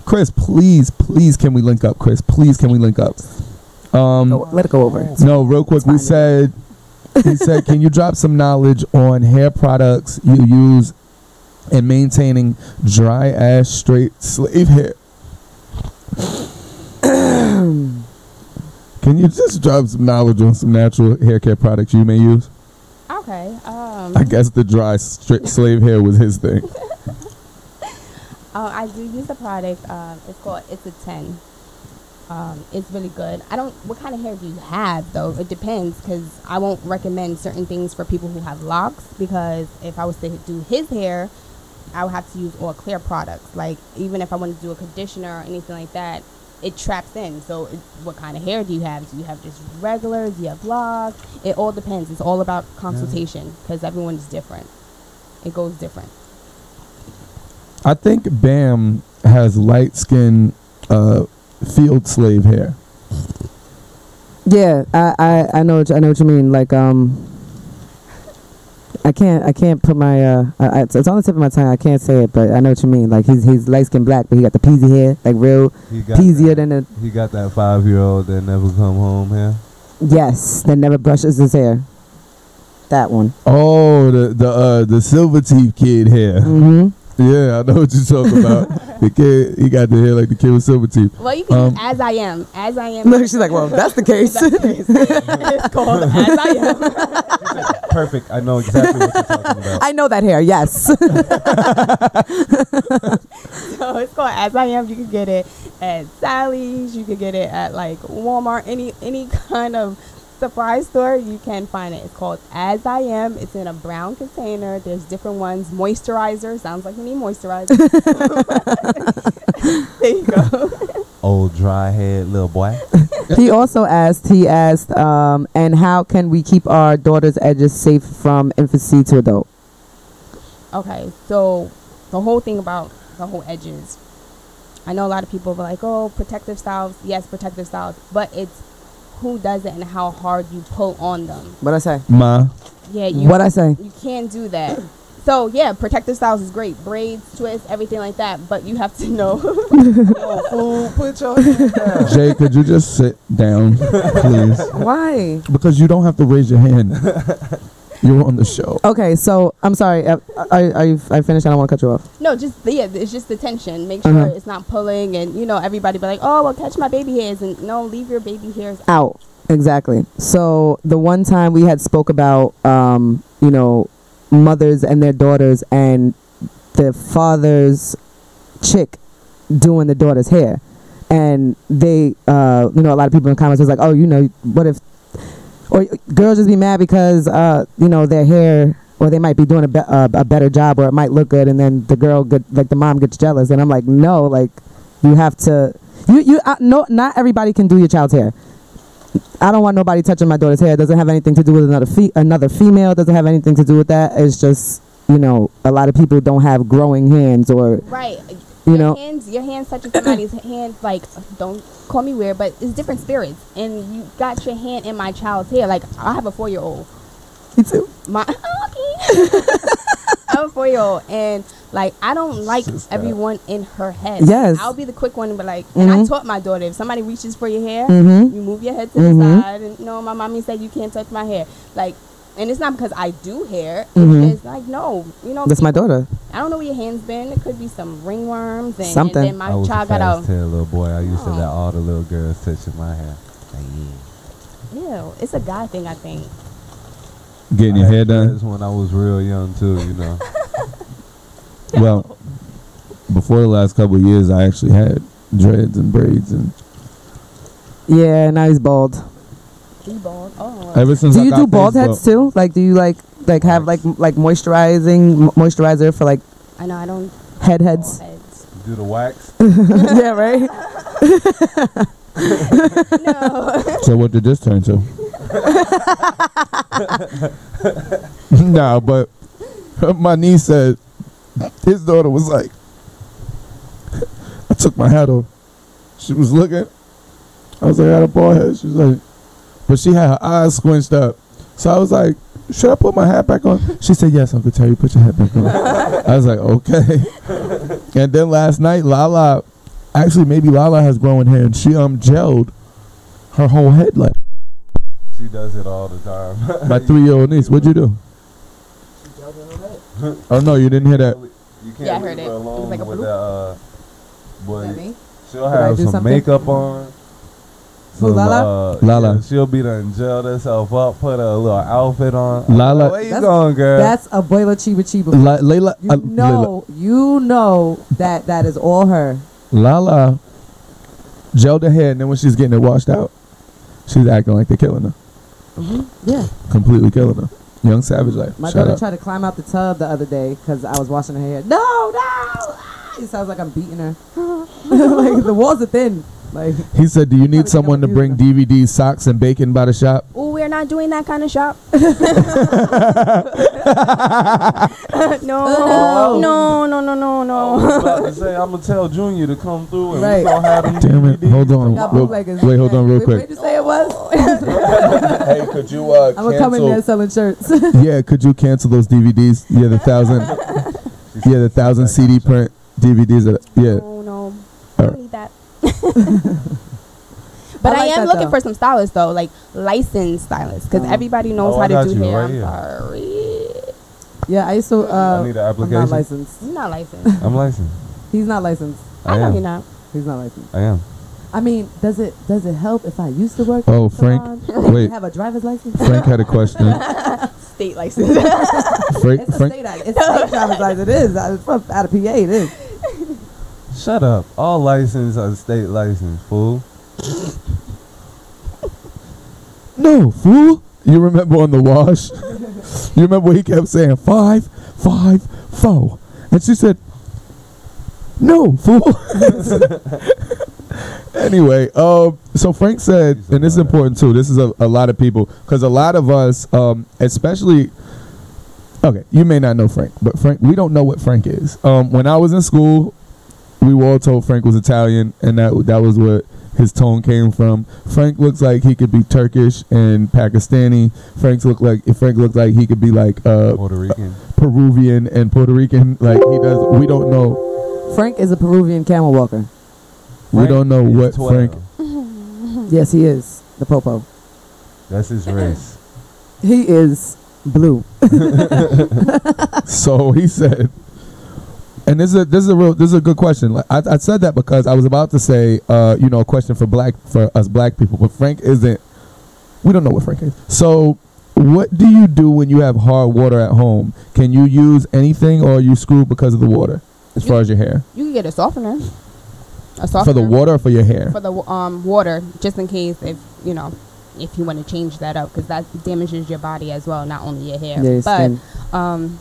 Chris, please, can we link up? Chris, please, can we link up? Let it go over. No, real quick. He said, can you drop some knowledge on hair products you use in maintaining dry ass straight slave hair? Can you just drop some knowledge on some natural hair care products you may use? Okay. I guess the dry straight slave hair was his thing. I do use the product. It's called It's a 10. It's really good. What kind of hair do you have though? It depends, because I won't recommend certain things for people who have locks, because if I was to do his hair, I would have to use all clear products. Like, even if I want to do a conditioner or anything like that, it traps in. So what kind of hair do you have? Do you have just regular? Do you have locks? It all depends. It's all about consultation, because everyone's different. It goes different. I think Bam has light skin field slave hair. Yeah, I know what you mean. Like I can't put my it's on the tip of my tongue. I can't say it, but I know what you mean. Like he's light skin black, but he got the peasy hair, like real peasier than a. He got that 5-year-old that never come home hair. Yes, that never brushes his hair. That one. Oh, the silver teeth kid hair. Mm-hmm. Yeah, I know what you're talking about. The kid, he got the hair like the kid with silver teeth. Well, you can use As I Am. As I Am. Look, she's like, well, that's the case. It's called As I Am. Perfect. I know exactly what you're talking about. I know that hair, yes. So it's called As I Am. You can get it at Sally's. You can get it at like Walmart. Any kind of surprise store, you can find it. It's called As I Am. It's in a brown container. There's different ones. Moisturizer. Sounds like you need moisturizer. There you go. Old dry head little boy. He asked, and how can we keep our daughter's edges safe from infancy to adult? Okay, so the whole thing about the whole edges, I know a lot of people are like, oh, protective styles. Yes, protective styles, but it's who does it and how hard you pull on them. What I say? Ma. Yeah, what I say? You can't do that. So yeah, protective styles is great. Braids, twists, everything like that. But you have to know. Yo, fool, put your hand down. Jay, could you just sit down, please? Why? Because you don't have to raise your hand. You're on the show. Okay, so I'm sorry. I finished. I don't want to cut you off. No, it's just the tension. Make sure it's not pulling, and everybody be like, oh, well, catch my baby hairs, and no, leave your baby hairs out. Exactly. So the one time we had spoke about, mothers and their daughters, and the father's chick doing the daughter's hair, and they, a lot of people in the comments was like, oh, what if. Or girls just be mad because, their hair, or they might be doing a better job, or it might look good, and then the mom gets jealous. And I'm like, no, like, you have to, no, not everybody can do your child's hair. I don't want nobody touching my daughter's hair. It doesn't have anything to do with another female. It doesn't have anything to do with that. It's just, a lot of people don't have growing hands, or. Right. Your hands touching somebody's hand, like, don't call me weird, but it's different spirits. And you got your hand in my child's hair. Like, I have a 4-year-old. Me too. I have a 4-year-old, and like, I don't like everyone in her head. Yes. I'll be the quick one, but like, and I taught my daughter, if somebody reaches for your hair, you move your head to the side, and my mommy said you can't touch my hair. Like, and it's not because I do hair. It's like, no, that's my daughter. I don't know where your hand's been. It could be some ringworms and something. And then my child got out. I was a little boy. I used to let all the little girls touching my hair. Like, yeah, it's a guy thing, I think. Getting your hair done. That's when I was real young too, Well, before the last couple of years, I actually had dreads and braids, and yeah, now he's bald. Bald. Oh. Ever since do you do bald heads too? Like, do you like have like moisturizer for like? I know I don't. Heads. You do the wax. Yeah, right. No. So what did this turn to? Nah, but my niece said his daughter was like, I took my hat off. She was looking. I was like, I had a bald head. She was like, but she had her eyes squinched up. So I was like, should I put my hat back on? She said, yes, Uncle Terry, put your hat back on. I was like, okay. And then last night, Lala Actually, maybe Lala has growing hair, and she gelled her whole head like. She does it all the time. My 3-year-old niece. What'd you do? Oh no, you didn't hear that. You can't Yeah, I heard leave it. her It alone was like a with bloop. that. Boy, Is that me? she'll Did I have do some something? makeup on. Who, Lala? Lala. Yeah, she'll be done gelled herself up, put a little outfit on. Lala- Where you That's- going, girl? That's a boiler chiba. Layla, You know that is all her. Lala gelled her hair, and then when she's getting it washed out, she's acting like they're killing her. Yeah. Completely killing her. Young Savage life. My Shout daughter out. tried to climb out the tub the other day because I was washing her hair. No. It sounds like I'm beating her. Like the walls are thin. Like He said, "Do you need Probably someone to think bring I'm DVDs, socks, and bacon by the shop?" Oh, we're not doing that kind of shop. No. I was about to say, I'm gonna tell Junior to come through and Right. we gonna have them Damn it! DVDs. Hold on. got Real- bootleggers. wait, hold on, real Wait, quick. Wait to say it was. Hey, could you I'm gonna come in there selling shirts. Yeah, could you cancel those DVDs? Yeah, the 1,000 CD print DVDs. Yeah. Oh, no. I All don't need that. But I I, like am that, looking though. for some stylists, though, like licensed stylists, because everybody knows Oh, how I to got do you hair. right I'm here. sorry. Yeah, I used to. I need an I'm application. not licensed. You're not licensed. I'm licensed. He's not licensed. I know am. you're not. He's not licensed. I am. I mean, does it help if I used to work? Oh, in a Frank. salon? Wait. Have a driver's license. Frank had a question. State license. Frank. It's a state. It's a state driver's license. It is. It's from out of PA. It is. Shut up. All license are state license, fool. No, fool. You remember on the wash? You remember he kept saying 5, 5, 4, and she said, "No, fool." Anyway, so Frank said, and this is important too. This is a lot of people, because a lot of us, especially. Okay, you may not know Frank, but Frank, we don't know what Frank is. When I was in school, we were all told Frank was Italian, and that was what his tone came from. Frank looks like he could be Turkish and Pakistani. Frank looked like he could be like Puerto Rican. Peruvian and Puerto Rican. Like he does. We don't know. Frank is a Peruvian camel walker. We don't know is what 12. Frank. Yes, he is the popo. That's his race. He is blue. So he said, and this is a good question. Like, I said that because I was about to say, a question for us black people, but Frank isn't. We don't know what Frank is. So, what do you do when you have hard water at home? Can you use anything, or are you screwed because of the water? As far as your hair, You can get a softener. A softener. for the water or for your hair? For the water, just in case if you want to change that up, because that damages your body as well, not only your hair. Yeah, your But skin.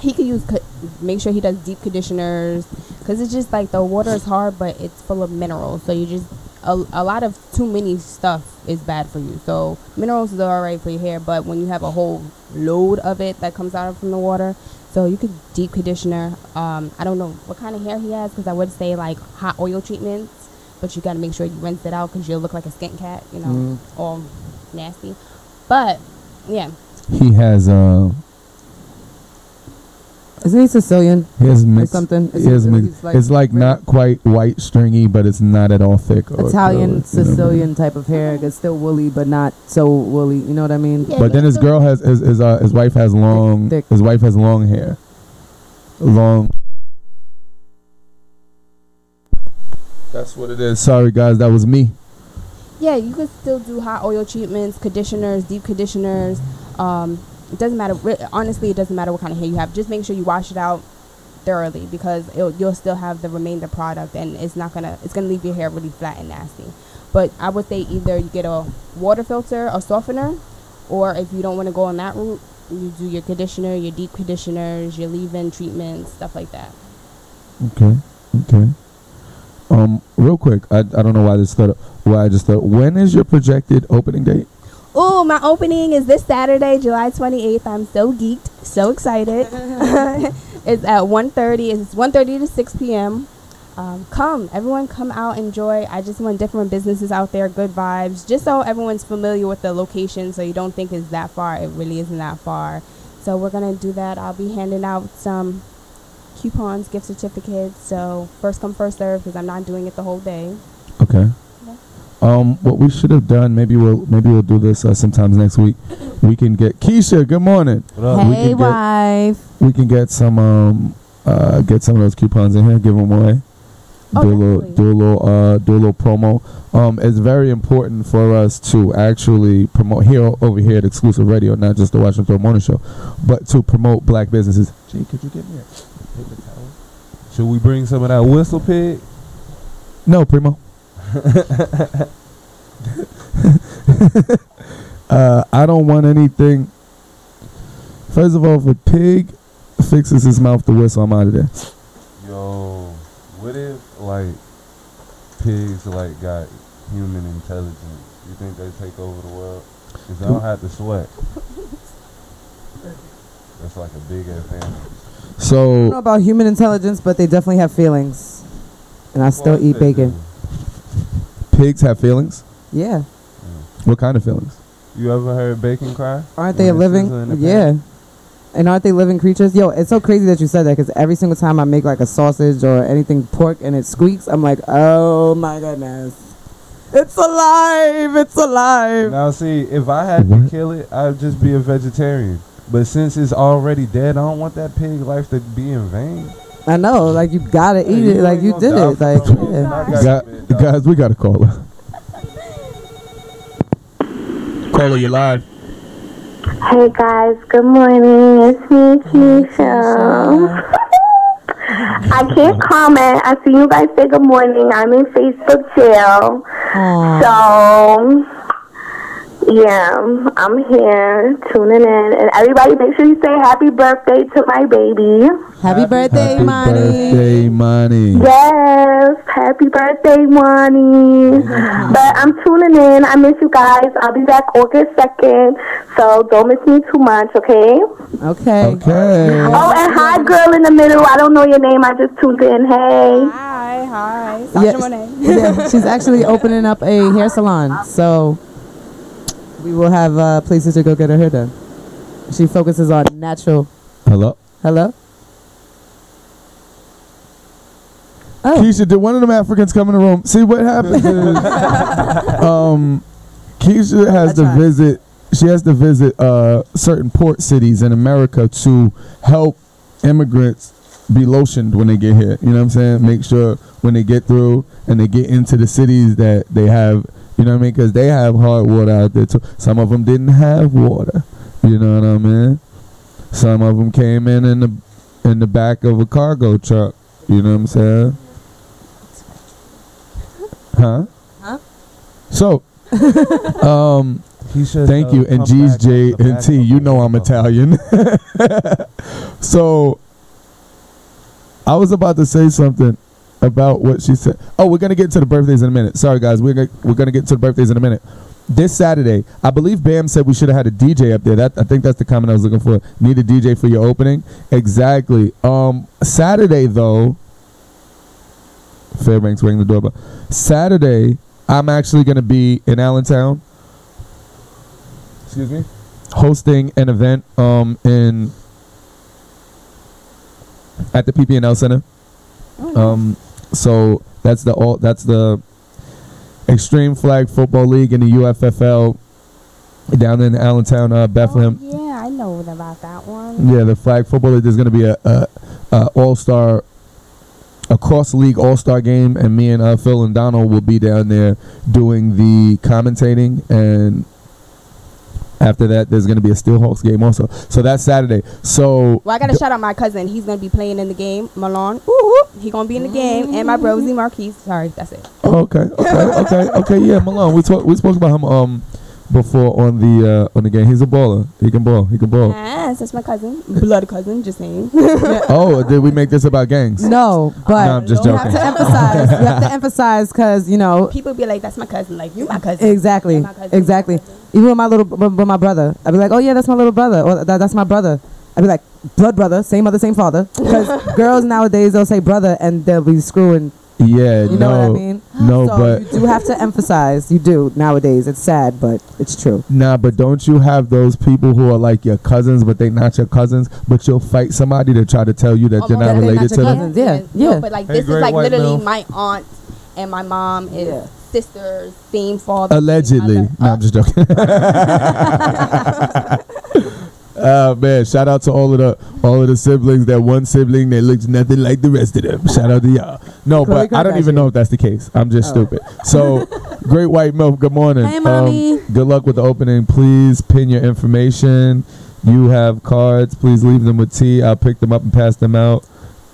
he could make sure he does deep conditioners, because it's just like the water is hard, but it's full of minerals. So you just a lot of too many stuff is bad for you. So minerals is alright for your hair, but when you have a whole load of it that comes out from the water, so you could deep conditioner. I don't know what kind of hair he has, because I would say like hot oil treatments, but you got to make sure you rinse it out, because you'll look like a skink cat, all nasty. But yeah, He has Isn't he Sicilian? he has Or mixed. something? He has mixed. He's like It's like really not quite white stringy, but it's not at all thick. Or Italian, curly, Sicilian type of hair. It's still woolly, but not so woolly. You know what I mean? Yeah, But then his girl has his wife has long. Thick. His wife has long hair. Long. That's what it is. Sorry guys, that was me. yeah, you could still do hot oil treatments, conditioners, deep conditioners. It doesn't matter. Honestly, it doesn't matter what kind of hair you have. Just make sure you wash it out thoroughly, because you'll still have the remainder product, and it's gonna leave your hair really flat and nasty. But I would say either you get a water filter, a softener, or if you don't want to go on that route, you do your conditioner, your deep conditioners, your leave-in treatments, stuff like that. Okay. Real quick, I don't know why I just thought. When is your projected opening date? Oh, my opening is this Saturday, July 28th. I'm so geeked, so excited. It's at 1:30. It's 1:30 to 6 p.m. Everyone come out, enjoy. I just want different businesses out there, good vibes, just so everyone's familiar with the location, so you don't think it's that far. It really isn't that far. So we're going to do that. I'll be handing out some coupons, gift certificates. So first come, first serve, because I'm not doing it the whole day. Okay. What we should have done, maybe we'll do this sometimes next week. We can get Keisha. Good morning. Hey, wife. We can get some of those coupons in here, give them away. Do a little promo. It's very important for us to actually promote over here at Xclusive Radio, not just the Watch and Throw Morning Show, but to promote black businesses. Jay, could you get me a paper towel? Should we bring some of that whistle pig? No, Primo. I don't want anything. First of all, if a pig fixes his mouth to whistle, I'm out of there. Yo, what if like pigs like got human intelligence? You think they take over the world? Because they don't have to sweat. That's like a big advantage. So I don't know about human intelligence, but they definitely have feelings. And I still eat bacon. Pigs have feelings? Yeah. What kind of feelings? You ever heard bacon cry? Aren't they living? Yeah. And aren't they living creatures? Yo, it's so crazy that you said that, because every single time I make like a sausage or anything pork and it squeaks, I'm like, oh my goodness. It's alive. It's alive. Now see, if I had to kill it, I'd just be a vegetarian. But since it's already dead, I don't want that pig life to be in vain. I know, like you gotta eat it, like you did it, like yeah. Guys, we gotta call her. Caller, you live. Hey guys, good morning. It's me, Keisha. I can't comment. I see you guys say good morning. I'm in Facebook jail. So yeah, I'm here tuning in, and everybody make sure you say happy birthday to my baby. Happy birthday, Monty. Birthday, Monty. Yes, happy birthday, Monty. But I'm tuning in. I miss you guys. I'll be back August 2nd, so don't miss me too much, okay? Okay. Oh, and hi, girl in the middle. I don't know your name. I just tuned in. Hey. Hi. Yeah, she's actually opening up a hair salon, so we will have places to go get her hair done. She focuses on natural. Hello? Oh. Keisha, did one of them Africans come in the room? See, what happens is Keisha has to visit. She has to visit certain port cities in America to help immigrants be lotioned when they get here. You know what I'm saying? Make sure when they get through and they get into the cities that they have. You know what I mean? Because they have hard water out there too. Some of them didn't have water. You know what I mean? Some of them came in the back of a cargo truck. You know what I'm saying? Huh? So, thank you. And G's, J, and T. You know I'm Italian. So, I was about to say something about what she said. Oh, we're gonna get to the birthdays in a minute. Sorry, guys, we're gonna get to the birthdays in a minute. This Saturday, I believe Bam said we should have had a DJ up there. I think that's the comment I was looking for. Need a DJ for your opening? Exactly. Saturday though, Fairbanks ringing the doorbell. Saturday, I'm actually gonna be in Allentown. Excuse me. Hosting an event at the PP&L Center. So that's the Extreme Flag Football League in the UFFL down in Allentown, Bethlehem. Oh, yeah, I know about that one. Yeah, the Flag Football League. There's going to be a cross league all-star game, and me and Phil and Donald will be down there doing the commentating, and after that, there's going to be a Steelhawks game also. So that's Saturday. So I got to shout out my cousin. He's going to be playing in the game. Malone. Ooh, he going to be in the game. And my bro, Z Marquise. Sorry, that's it. Okay. Yeah, Malone. We spoke about him before on the game. He's a baller. He can ball. Yes, that's my cousin. Blood cousin, just saying. Oh, did we make this about gangs? No, but I'm just joking. You have to emphasize because, you know. People be like, that's my cousin. Like, you my cousin. Exactly. Exactly. Even with my brother, I'd be like, oh yeah, that's my little brother. Or that's my brother. I'd be like, blood brother, same mother, same father. Because girls nowadays, they'll say brother and they'll be screwing Yeah, You know what I mean? No, So but you do have to emphasize. You do nowadays. It's sad, but it's true. nah, but don't you have those people who are like your cousins, but they not your cousins, but you'll fight somebody to try to tell you that you're not they're related not to your them? cousins. Yeah, No, yeah. but like Hey, this is great like white literally male. my aunt and my mom is Yeah. sisters, same father. Allegedly. same No, I'm just joking. Man, shout out to all of the siblings. That one sibling that looks nothing like the rest of them. Shout out to y'all. No, Khloe but I don't even Kardashian. know if that's the case. I'm just stupid. So, Great White Milk, good morning. Hey, mommy. Good luck with the opening. Please pin your information. You have cards. Please leave them with T. I'll pick them up and pass them out.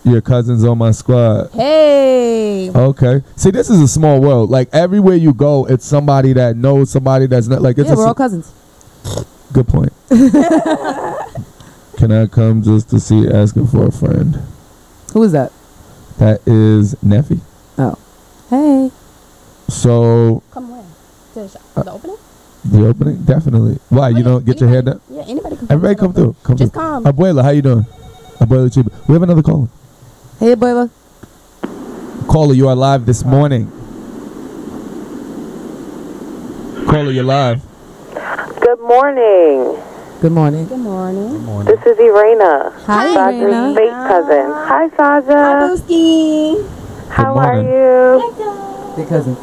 Your cousin's on my squad. Hey. Okay. See, this is a small world. Like, everywhere you go, it's somebody that knows somebody that's not. Like, it's Yeah, we're all cousins. Good point. Can I come just to see asking for a friend? Who is that? That is Neffy. Oh. Hey. So Come where? The opening? the opening, definitely. Why you don't get your hair done? Yeah, anybody can. Everybody come through. Come Just through. come. Abuela, how you doing? Abuela Chiba. We have another caller. Hey, Abuela. Caller, you are live this morning. Caller, you're live. Good morning. Good morning. Good morning. This is Irena. Hi, Saja's Irena. fake cousin. Hi, Saja. Hi, Booski. How Good are morning. you? Your cousin.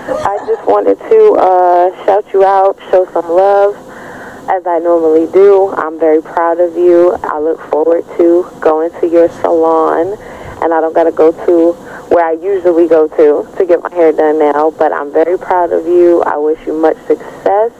I just wanted to shout you out, show some love, as I normally do. I'm very proud of you. I look forward to going to your salon, and I don't got to go to where I usually go to get my hair done now, but I'm very proud of you. I wish you much success,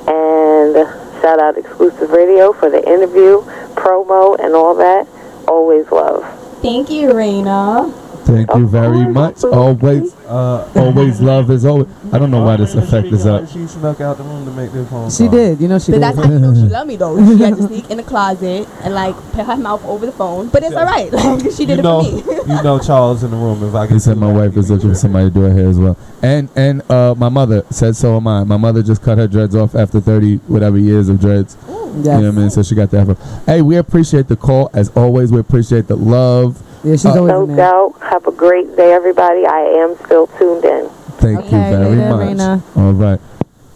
and shout out Xclusive Radio for the interview, promo, and all that. Always love. Thank you, Raina. Thank you very much. Always, always love is always. I don't know why this effect is up. She snuck out the room to make this phone call. She did. You know she But did. that's how you know she loved me, though. She had to sneak in the closet and like put her mouth over the phone. But it's all right. Like, she did You know, it for me. you know Charles in the room. If I He can said my wife is looking for somebody to do her hair as well. And my mother said so am I. My mother just cut her dreads off after 30 whatever years of dreads. Yes. You know what I mean? So she got that. Hey, we appreciate the call as always. We appreciate the love. Yeah, she's always No in there. doubt. Have a great day, everybody. I am still tuned in. Thank you Okay, very later, much. Raina. All right.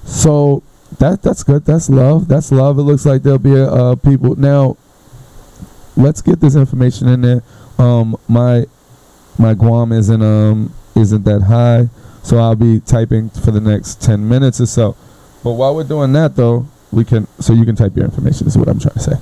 So that's good. That's love. That's love. It looks like there'll be people now. Let's get this information in there. My Guam isn't that high, so I'll be typing for the next 10 minutes or so. But while we're doing that, though, you can type your information. Is what I'm trying to say.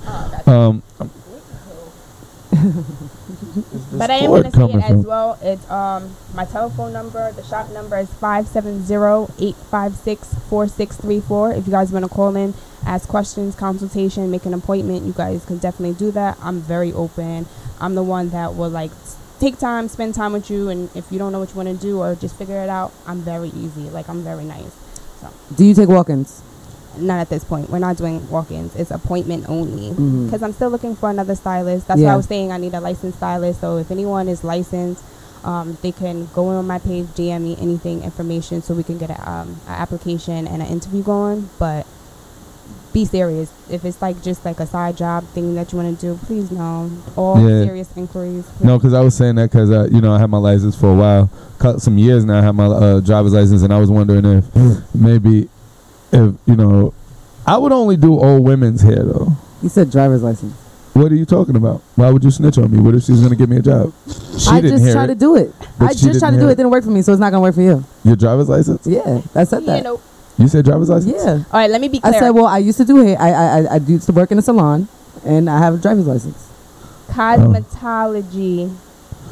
But I am going to say it as well. It's my telephone number. The shop number is 570-856-4634. If you guys want to call in, ask questions, consultation, make an appointment, you guys can definitely do that. I'm very open. I'm the one that will like take time, spend time with you, and if you don't know what you want to do or just figure it out, I'm very easy. Like, I'm very nice. So Do you take walk-ins? not at this point. We're not doing walk-ins. It's appointment only. Mhm. Because I'm still looking for another stylist. That's why Yeah. I was saying I need a licensed stylist. So if anyone is licensed, they can go on my page, DM me anything, information, so we can get a application and an interview going. But be serious. If it's like just like a side job thing that you want to do, please no. All serious inquiries. Please. No, because I was saying that because I had my license for a while, some years now. I have my driver's license, and I was wondering if maybe I would only do old women's hair though. You said driver's license. What are you talking about? Why would you snitch on me? What if she's gonna give me a job? She I didn't just hear tried it, to do it. but I she just tried to didn't do hear it. It didn't work for me, so it's not gonna work for you. Your driver's license? Yeah, I said that. Nope. You said driver's license? Yeah. All right, let me be I clear. said, well, I used to do hair. I used to work in a salon, and I have a driver's license. Cosmetology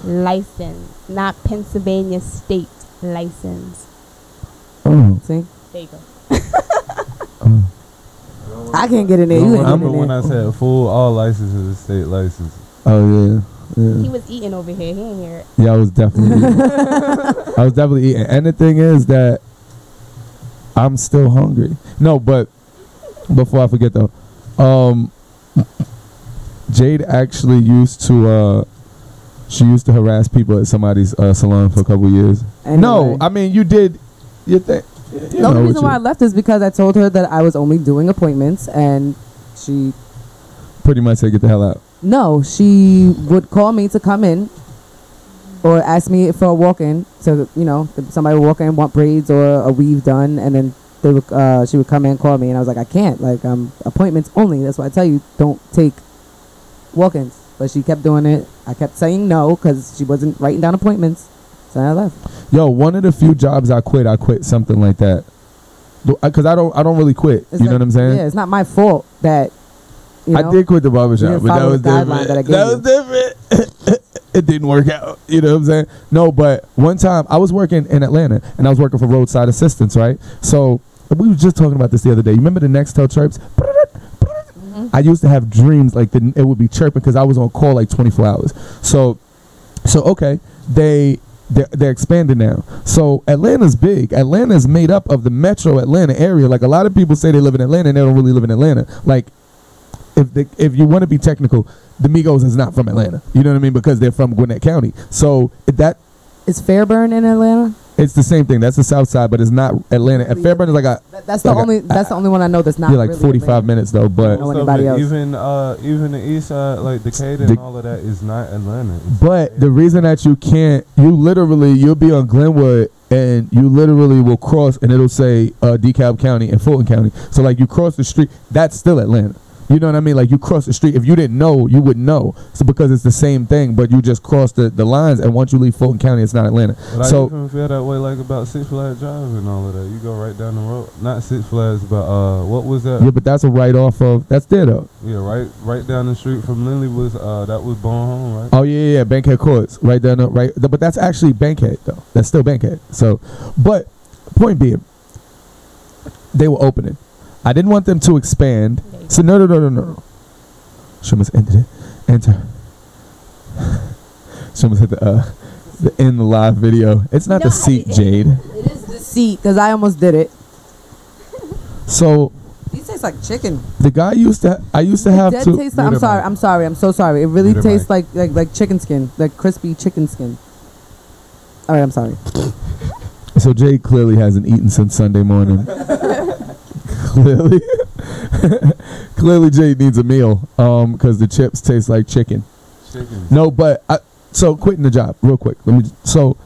license, not Pennsylvania state license. Oh. See? There you go. I can't get in there. You ain't Remember getting in when there. I said full all licenses is state license? Oh yeah. He was eating over here. He ain't hear it. Yeah, I was definitely eating. I was definitely eating. And the thing is that I'm still hungry. No, but before I forget though, Jade actually used to harass people at somebody's salon for a couple years. Anyway. No, I mean you did your thing. The only reason why I left is because I told her that I was only doing appointments, and she pretty much said get the hell out. No, she would call me to come in, or ask me for a walk-in. So somebody would walk in, want braids or a weave done, and then she would come in and call me, and I was like, I can't. Like, appointments only. That's why I tell you, don't take walk-ins. But she kept doing it. I kept saying no because she wasn't writing down appointments. So I left. Yo, one of the few jobs I quit something like that. Because I don't really quit. You know what I'm saying? Yeah, it's not my fault that. I did quit the barbershop, but that was different. That was different. It didn't work out. You know what I'm saying? No, but one time I was working in Atlanta and I was working for roadside assistance, right? So we were just talking about this the other day. You remember the Nextel chirps? I used to have dreams like it would be chirping because I was on call like 24 hours. So okay, they're expanding now. So Atlanta's big. Atlanta's made up of the metro Atlanta area. Like, a lot of people say they live in Atlanta and they don't really live in Atlanta. Like, if you want to be technical, the Migos is not from Atlanta. You know what I mean? Because they're from Gwinnett County. So that is Fairburn in Atlanta. It's the same thing. That's the south side, but it's not Atlanta. And Fairburn is like a. That's the only one I know that's not. Yeah, like really 45 Atlanta. minutes though. But even the east side, like Decatur and all of that, is not Atlanta. But the reason that you'll be on Glenwood and you literally will cross and it'll say DeKalb County and Fulton County. So like you cross the street, that's still Atlanta. You know what I mean? Like, you cross the street. If you didn't know, you wouldn't know. So because it's the same thing, but you just cross the lines, and once you leave Fulton County, it's not Atlanta. But I even feel that way, like, about Six Flags Drive and all of that. You go right down the road. Not Six Flags, but what was that? Yeah, but that's a right off of. That's there though. Yeah, right down the street from Lindley was that was Born Home, right? Oh yeah, Bankhead Courts, right down the right. But that's actually Bankhead though. That's still Bankhead. So, but point being, they were opening. I didn't want them to expand. So no. She almost ended it. Enter. She almost hit the end the live video. It's not the seat, Jade. It is the seat, because I almost did it. So these taste like chicken. The guy I used to have to. Taste like, I'm so sorry. It really tastes like chicken skin, like crispy chicken skin. All right, I'm sorry. So Jade clearly hasn't eaten since Sunday morning. Clearly Jade needs a meal because the chips taste like chicken. No, but so quitting the job real quick. So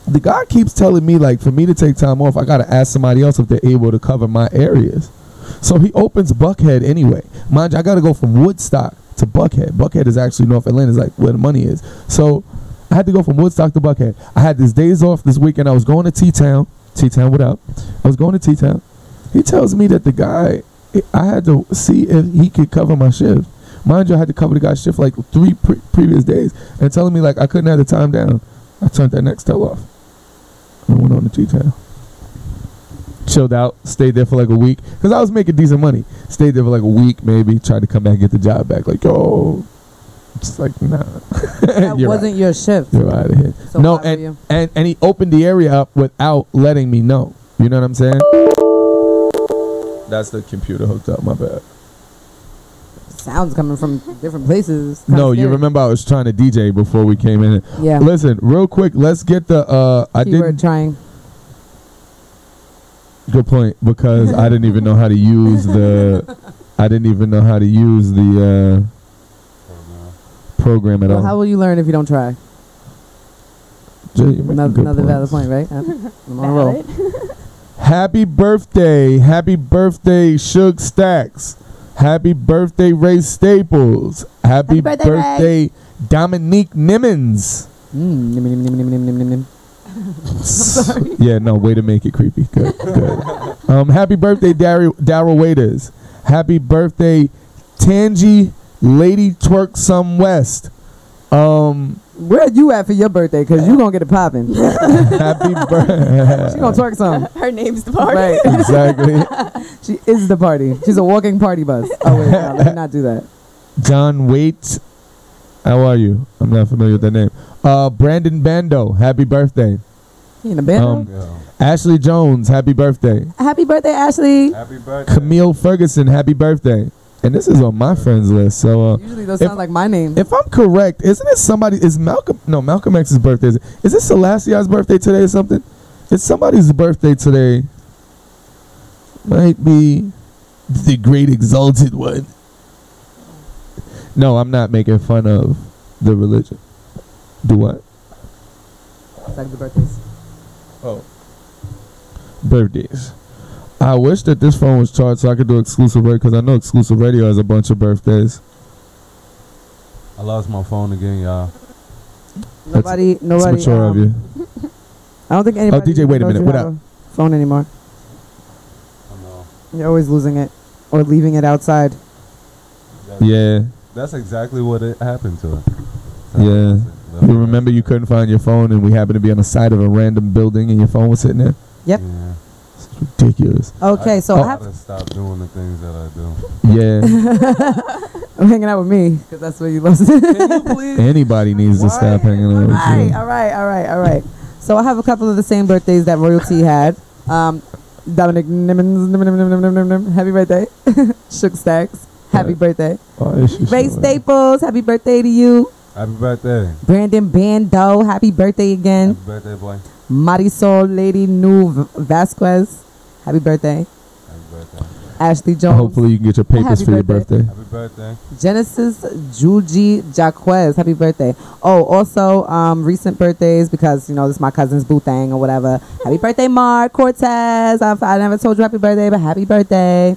the guy keeps telling me, like, for me to take time off, I gotta ask somebody else if they're able to cover my areas. So he opens Buckhead anyway. Mind you, I gotta go from Woodstock to Buckhead. Buckhead is actually North Atlanta, is like where the money is. So I had to go from Woodstock to Buckhead. I had these days off this weekend. I was going to T-Town. T-Town, what up? I was going to T-Town. He tells me that the guy, I had to see if he could cover my shift. Mind you, I had to cover the guy's shift like 3 previous days, and telling me like I couldn't have the time down. I turned that Nextel off. I went on to T-Town. Chilled out, stayed there for like a week, because I was making decent money. Stayed there for like a week maybe, tried to come back and get the job back. Like, yo, just like, nah. That wasn't your shift. You're out of here. So no, and he opened the area up without letting me know. You know what I'm saying? That's the computer hooked up, my bad. Sounds coming from different places. No, you remember I was trying to DJ before we came in. Yeah. Listen, real quick, let's get the keyword trying. Good point, because I didn't even know how to use the program at all. How will you learn if you don't try? Another valid point, right? I'm on a roll. Happy birthday, Suge Stacks. Happy birthday, Ray Staples. Happy birthday, Dominique Nimmons. I'm sorry. Yeah, no, way to make it creepy. Good. Happy birthday, Daryl Waiters. Happy birthday, Tangy Lady Twerk Some West. Where you at for your birthday? Because you going to get it popping. Happy birthday. She going to twerk some. Her name's the party. Right. Exactly. She is the party. She's a walking party bus. Oh, wait, no, let me not do that. John Waite. How are you? I'm not familiar with that name. Brandon Bando. Happy birthday. He in a bando? Ashley Jones. Happy birthday. Happy birthday, Ashley. Happy birthday. Camille Ferguson. Happy birthday. And this is on my friends list. So usually those sound like my name. If I'm correct, isn't it somebody? Is Malcolm? No, Malcolm X's birthday. Is it Selassie's birthday today or something? It's somebody's birthday today. Might be the great exalted one. No, I'm not making fun of the religion. Do what? So I can do birthdays. Oh. Birthdays. I wish that this phone was charged so I could do exclusive radio, because I know exclusive radio has a bunch of birthdays. I lost my phone again, y'all. Nobody. It's mature of you. I don't think anybody. Oh, DJ, wait a minute. What up? Phone anymore. I know. You're always losing it or leaving it outside. Yeah. That's exactly what it happened to her. Yeah. You remember you couldn't find your phone and we happened to be on the side of a random building and your phone was sitting there? Yep. Yeah. It's ridiculous. Okay, so I have to stop doing the things that I do. Yeah. I'm hanging out with me because that's where you lost it. Can you please? Anybody needs to stop hanging out with you. All right. So I have a couple of the same birthdays that royalty had. Dominic Nimmons, happy birthday. Shook Stacks, happy birthday. Ray Staples, happy birthday to you. Happy birthday. Brandon Bando, happy birthday again. Happy birthday, boy. Marisol Lady Nu Vasquez, happy birthday. Happy birthday. Ashley Jones. Hopefully you can get your papers Happy for your birthday. birthday. Happy birthday. Genesis Juji Jaquez, happy birthday. Oh, also recent birthdays, because you know this is my cousin's boo thing or whatever. Happy birthday, Mark Cortez. I never told you happy birthday, but happy birthday.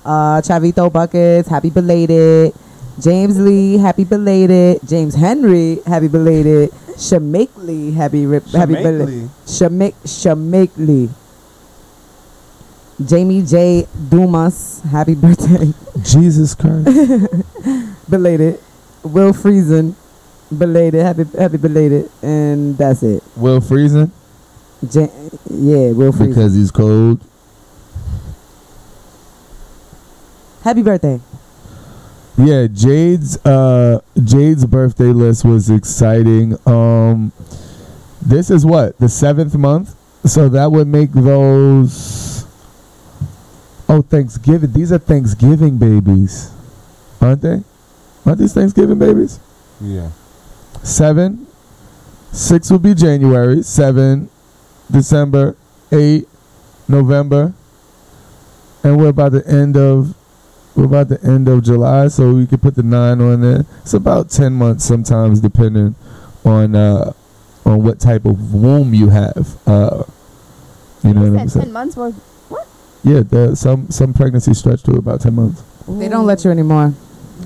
Chavito Buckets, happy belated. James Lee, happy belated. James Henry, happy belated. Shamake Lee, happy belated. Shamake Lee. Jamie J. Dumas, happy birthday. Jesus Christ. Belated. Will Friesen, belated, happy belated, and that's it. Will Friesen? Yeah, Will Friesen. Because he's cold. Happy birthday. Yeah, Jade's birthday list was exciting. This is what, the 7th month? So that would make those... Oh, Thanksgiving. These are Thanksgiving babies. Aren't they? Aren't these Thanksgiving babies? Yeah. 7. 6 would be January. 7, December. 8, November. And we're about the end of July, so we could put the 9 on there. It's about 10 months sometimes, depending on what type of womb you have. You know what I'm saying? 10 months worth. What? Yeah, some pregnancies stretch to about 10 months. They don't let you anymore.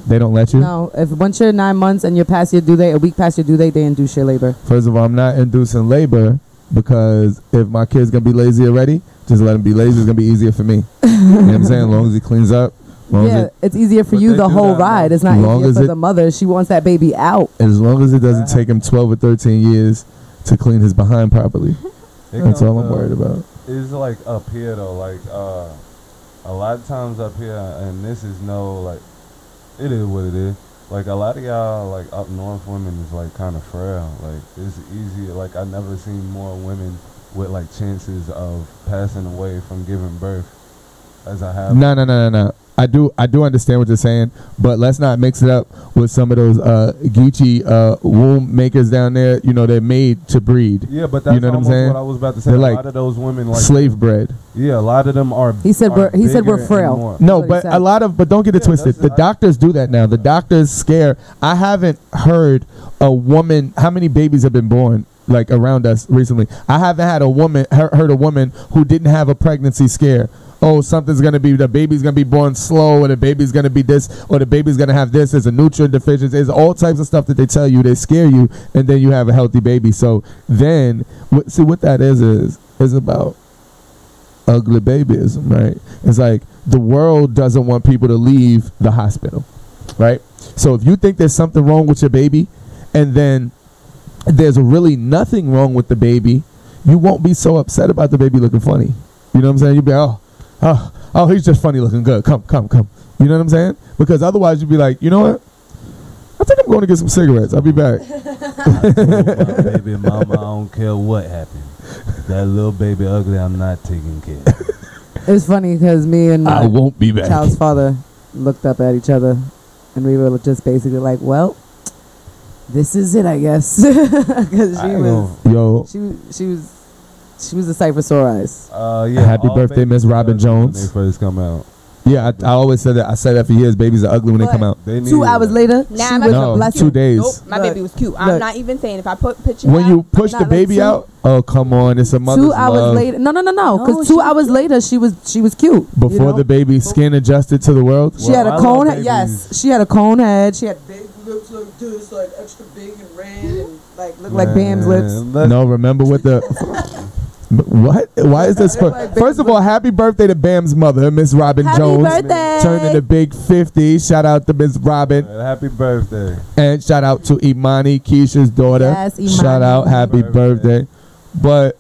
They don't let you? No, if once you're 9 months and you're past your due date, a week past your due date, they induce your labor. First of all, I'm not inducing labor, because if my kid's gonna be lazy already, just let him be lazy. It's gonna be easier for me. You know what I'm saying? As long as he cleans up. Yeah, it's easier for you the whole ride. It's not easier for the mother. She wants that baby out. As long as it doesn't take him 12 or 13 years to clean his behind properly. That's all I'm worried about. It's like up here though, like a lot of times up here, and this is it is what it is. Like a lot of y'all, like up north women is like kind of frail. Like it's easy. Like I never seen more women with like chances of passing away from giving birth as I have. No. I do understand what you're saying, but let's not mix it up with some of those Geechee womb makers down there. You know, they're made to breed. Yeah, but that's you know what I'm saying? What I was about to say. They're a like lot of those women like slave bred. Yeah, a lot of them are. He said we're frail. No, but but don't get it twisted. The doctors do that now. The doctors scare. I haven't heard a woman. How many babies have been born like around us recently? I haven't had heard a woman who didn't have a pregnancy scare. Oh, the baby's gonna be born slow, or the baby's gonna be this, or the baby's gonna have this. There's a nutrient deficiency. There's all types of stuff that they tell you. They scare you, and then you have a healthy baby. So then, what that is about ugly babyism, right? It's like the world doesn't want people to leave the hospital, right? So if you think there's something wrong with your baby, and then there's really nothing wrong with the baby, you won't be so upset about the baby looking funny. You know what I'm saying? You'll be like, oh, he's just funny looking good. Come. You know what I'm saying? Because otherwise you'd be like, you know what? I think I'm going to get some cigarettes. I'll be back. I told my baby mama, I don't care what happened. That little baby ugly, I'm not taking care of. It's funny because me and I won't be back. Child's father looked up at each other, and we were just basically like, well, this is it, I guess. Because she was a sight for sore eyes. Yeah. Happy birthday, Miss Robin Jones. When they first come out. Yeah, I always said that. I said that for years. Babies are ugly when they come out. 2 hours later, Nah, she my was baby a was blessing. 2 days. Nope, my baby was cute. I'm Look. not even saying if I put pictures When out, you push the not baby like out, oh come on, it's a mother's 2 hours love. later, no, No, because she 2 was hours cute. later she was cute. Before you know? the baby's skin adjusted to the world. She had Well, a I cone love head. Yes, babies. she had a cone head. She had big lips like this, like extra big and red, and like looked like Bam's lips. No, remember what the what? Why is this? First of all, happy birthday to Bam's mother, Miss Robin Happy Jones, birthday. turning the big 50. Shout out to Miss Robin, Happy birthday. and shout out to Imani, Keisha's daughter. Yes, Imani. Shout out, happy Happy birthday. But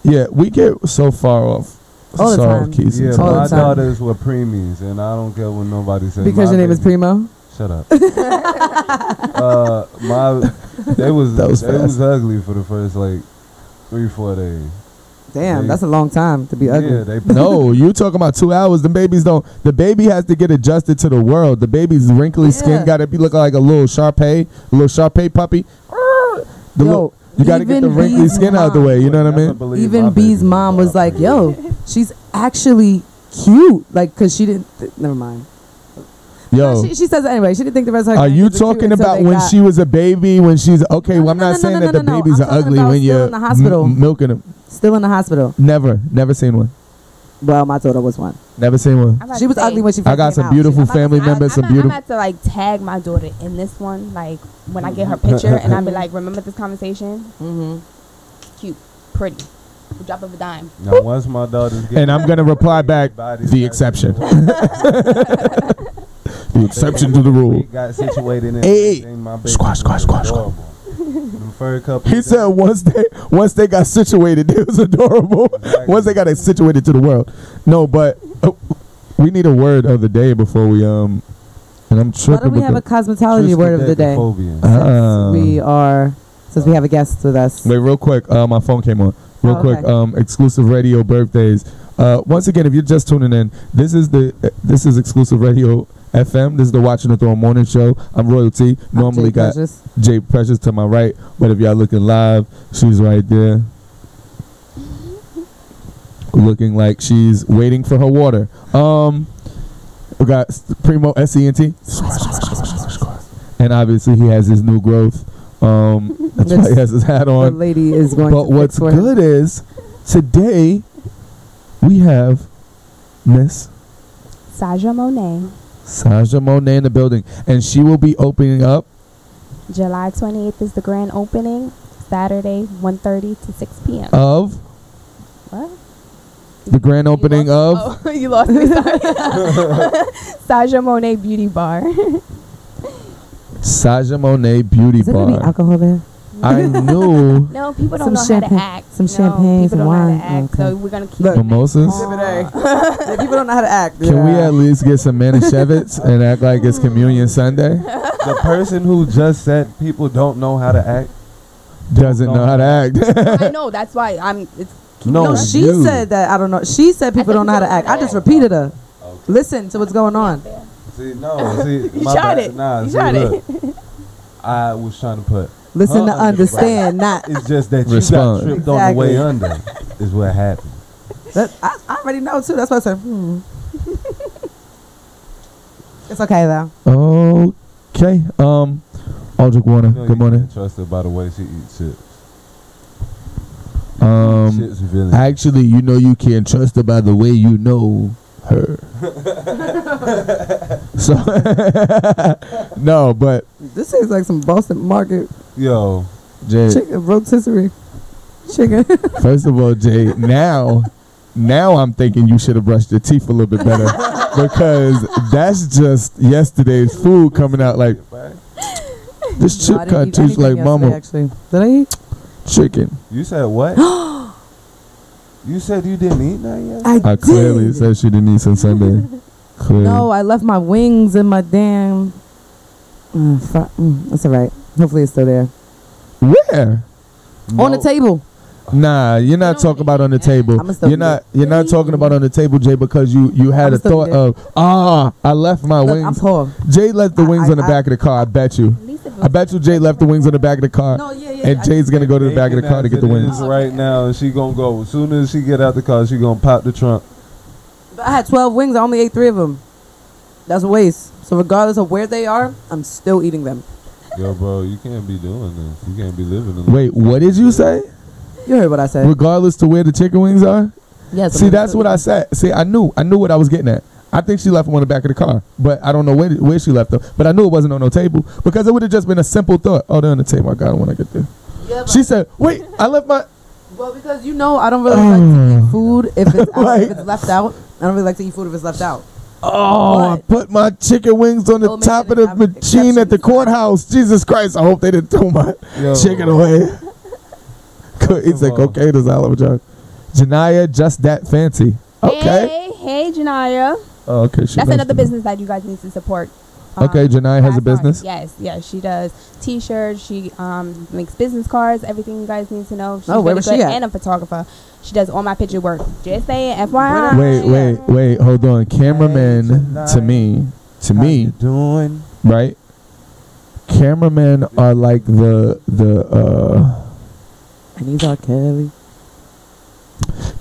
yeah, we get so far off. All the Sorry, time. Keisha. Yeah, All the my time. daughters were preemies, and I don't care what nobody says. Because your name is Primo. Shut up. They was ugly for the first like 3-4 days. Damn, that's a long time to be ugly. Yeah, they No, you talking about 2 hours. The babies don't. The baby has to get adjusted to the world. The baby's wrinkly skin got to be looking like a little Shar-Pei puppy. You got to get the wrinkly B's skin out the way. You know what I mean? Even B's mom was like, "Yo, she's actually cute." Like, cause she didn't. Never mind. Yo, She says it anyway. She didn't think the rest of her. are you grandkids were cute talking until about they when got- she was a baby? When she's okay? Well, I'm not saying that the no. babies I'm are ugly talking about when still you're in the hospital. milking them. Still in the hospital. Never seen one. Well, my daughter was one. Never seen one. I'm about She to was say, ugly when she first I got came some out. beautiful I'm about to family say, members. Some I'm beautiful. about to like tag my daughter in this one. Like when I get her picture, and I'll be like, "Remember this conversation? Mm-hmm. Cute, pretty, the drop of a dime." Now once my daughters get And I'm gonna reply back the exception. The exception to the rule. got situated in Hey, my baby squash. adorable. Them fur couple. He said once they got situated, it was adorable. Exactly. Once they got situated to the world. No, but we need a word of the day before we and I'm Why tripping. don't we have a cosmetology word of the day? Since we have a guest with us. Wait, real quick. My phone came on. Real quick. Okay. Exclusive radio birthdays. Once again, if you're just tuning in, this is Exclusive Radio FM. This is the Watching the Throne morning show. I'm Royalty. Normally got Jay Precious to my right, but if y'all looking live, she's right there, looking like she's waiting for her water. We got Primo SENT, and obviously he has his new growth. That's why he has his hat The on. lady is going But to what's fix for him. good is today we have Miss Saja Monet, in the building, and she will be opening up. July 28th is the grand opening. Saturday, 1:30 to 6 p.m. Of What? the grand opening of. Oh, you lost me. Sorry. Saja Monet Beauty Bar. Saja Monet Beauty Is there gonna be Bar. alcohol there? I knew. No, people don't Some know champagne- how to act. some champagne, people some don't wine. know how to act, Okay. so we're gonna keep Look, it Mimosas? nice. Yeah, people don't know how to act. Can we at least get some Manischewitz and act like it's Communion Sunday? The person who just said people don't know how to act Doesn't know how to act. I know. That's why I'm. It's No, she you. said that. I don't know. She said people don't know how to act. I just repeated her. Listen to what's going on. See, my tried bad. it. Nah, You see, tried look, it. I was trying to put. Listen her to under the bus. understand, not. It's just that Respond. you got tripped on the way Exactly. under. Is what happened. I already know too. That's why I said, It's okay though. Okay. Aldrich Warner. You know Good you morning. can't trust her by the way she eats chips. Shit's villain. Actually, you know you can't trust her by the way you know her. So no, but This tastes like some Boston Market Yo, Jay. chicken rotisserie chicken. First of all, Jay, now I'm thinking you should have brushed your teeth a little bit better because that's just yesterday's food coming out like this No, I chip didn't kind eat tastes like anything mama yesterday, actually. Did I eat? chicken. you said what? You said you didn't eat nothing yet? I clearly did. said she didn't eat since Sunday. Clearly. No, I left my wings in my damn. That's all right. Hopefully it's still there. Where? On the table. Nah, you're not talking about on the table. I'ma still You're eat not. it. You're not talking about on the table, Jay, because you had I'ma a still thought eat it. of I left my Look, I'm wings. poor. Jay left the wings on the back of the car. I bet you. At least if it I bet you Jay left the wings on the back of the car. No, yeah. And Jay's gonna go to the back of the car to get the wings. Right now, and she gonna go. As soon as she get out the car, she gonna pop the trunk. I had 12 wings. I only ate 3 of them. That's a waste. So regardless of where they are, I'm still eating them. Yo, bro, you can't be doing this. You can't be living in Wait, what did you say? You heard what I said. Regardless to where the chicken wings are? Yes. See, that's what I said. See, I knew what I was getting at. I think she left them on the back of the car, but I don't know where she left them. But I knew it wasn't on no table because it would have just been a simple thought. Oh, they're on the table. I got them when I get there. Yeah, she said, wait, I left my... Well, because I don't really like to eat food if it's, if it's left out. I don't really like to eat food if it's left out. Oh, I put my chicken wings on the top of the machine at the courthouse. Jesus Christ, I hope they didn't throw my chicken away. It's like, okay, there's Oliver John. Janaya, just that fancy. Okay. Hey, Janaya. Oh, okay. That's another business that you guys need to support. Okay, Janaya has a business? Yes, she does T-shirts. She makes business cards, everything you guys need to know. She's where was she at? And a photographer. She does all my picture work. Just saying, FYI. Wait, hold on. Cameramen, to me, doing? Right? Cameramen are like the and these are Kelly.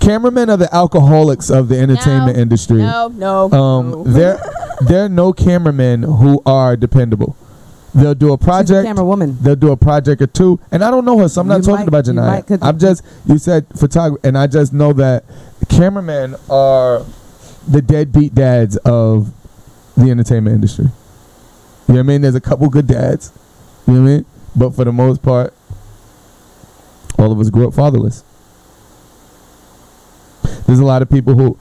Cameramen are the alcoholics of the entertainment industry. No. There are no cameramen who are dependable. They'll do a project. She's a camera woman. They'll do a project or two, and I don't know her, so I'm not talking about Janaya. You said photography, and I just know that cameramen are the deadbeat dads of the entertainment industry. You know what I mean? There's a couple good dads. You know what I mean? But for the most part, all of us grew up fatherless. There's a lot of people who...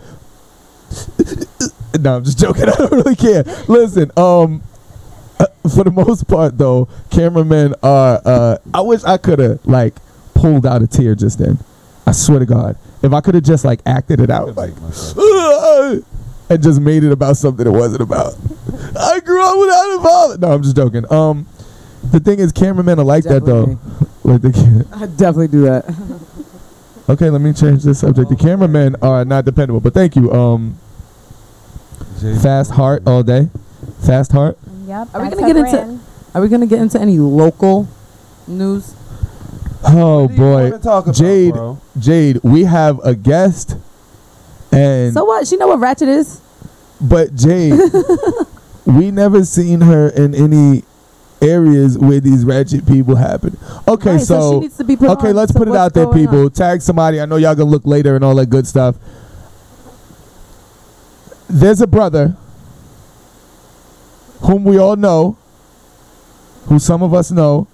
No, I'm just joking. I don't really care. Listen, for the most part, though, cameramen are... I wish I could have, pulled out a tear just then. I swear to God. If I could have just, acted it out, and just made it about something it wasn't about. I grew up without a father. No, I'm just joking. The thing is, cameramen are like definitely. That, though. I definitely do that. Okay, let me change this subject. The cameramen are not dependable, but thank you. Fast heart all day. Fast heart. Yep. Are we gonna get into any local news? Oh boy, about, Jade, we have a guest, and so what? She know what ratchet is. But Jade, we never seen her in any areas where these ratchet people happen. Okay, right, so she needs to be put on let's put it out there, people. Tag somebody. I know y'all gonna look later and all that good stuff. There's a brother whom we all know, who some of us know,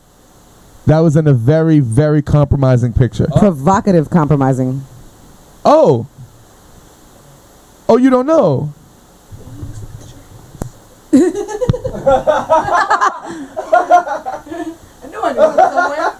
that was in a very, very compromising picture. Provocative compromising. Oh, you don't know? I knew I knew somewhere.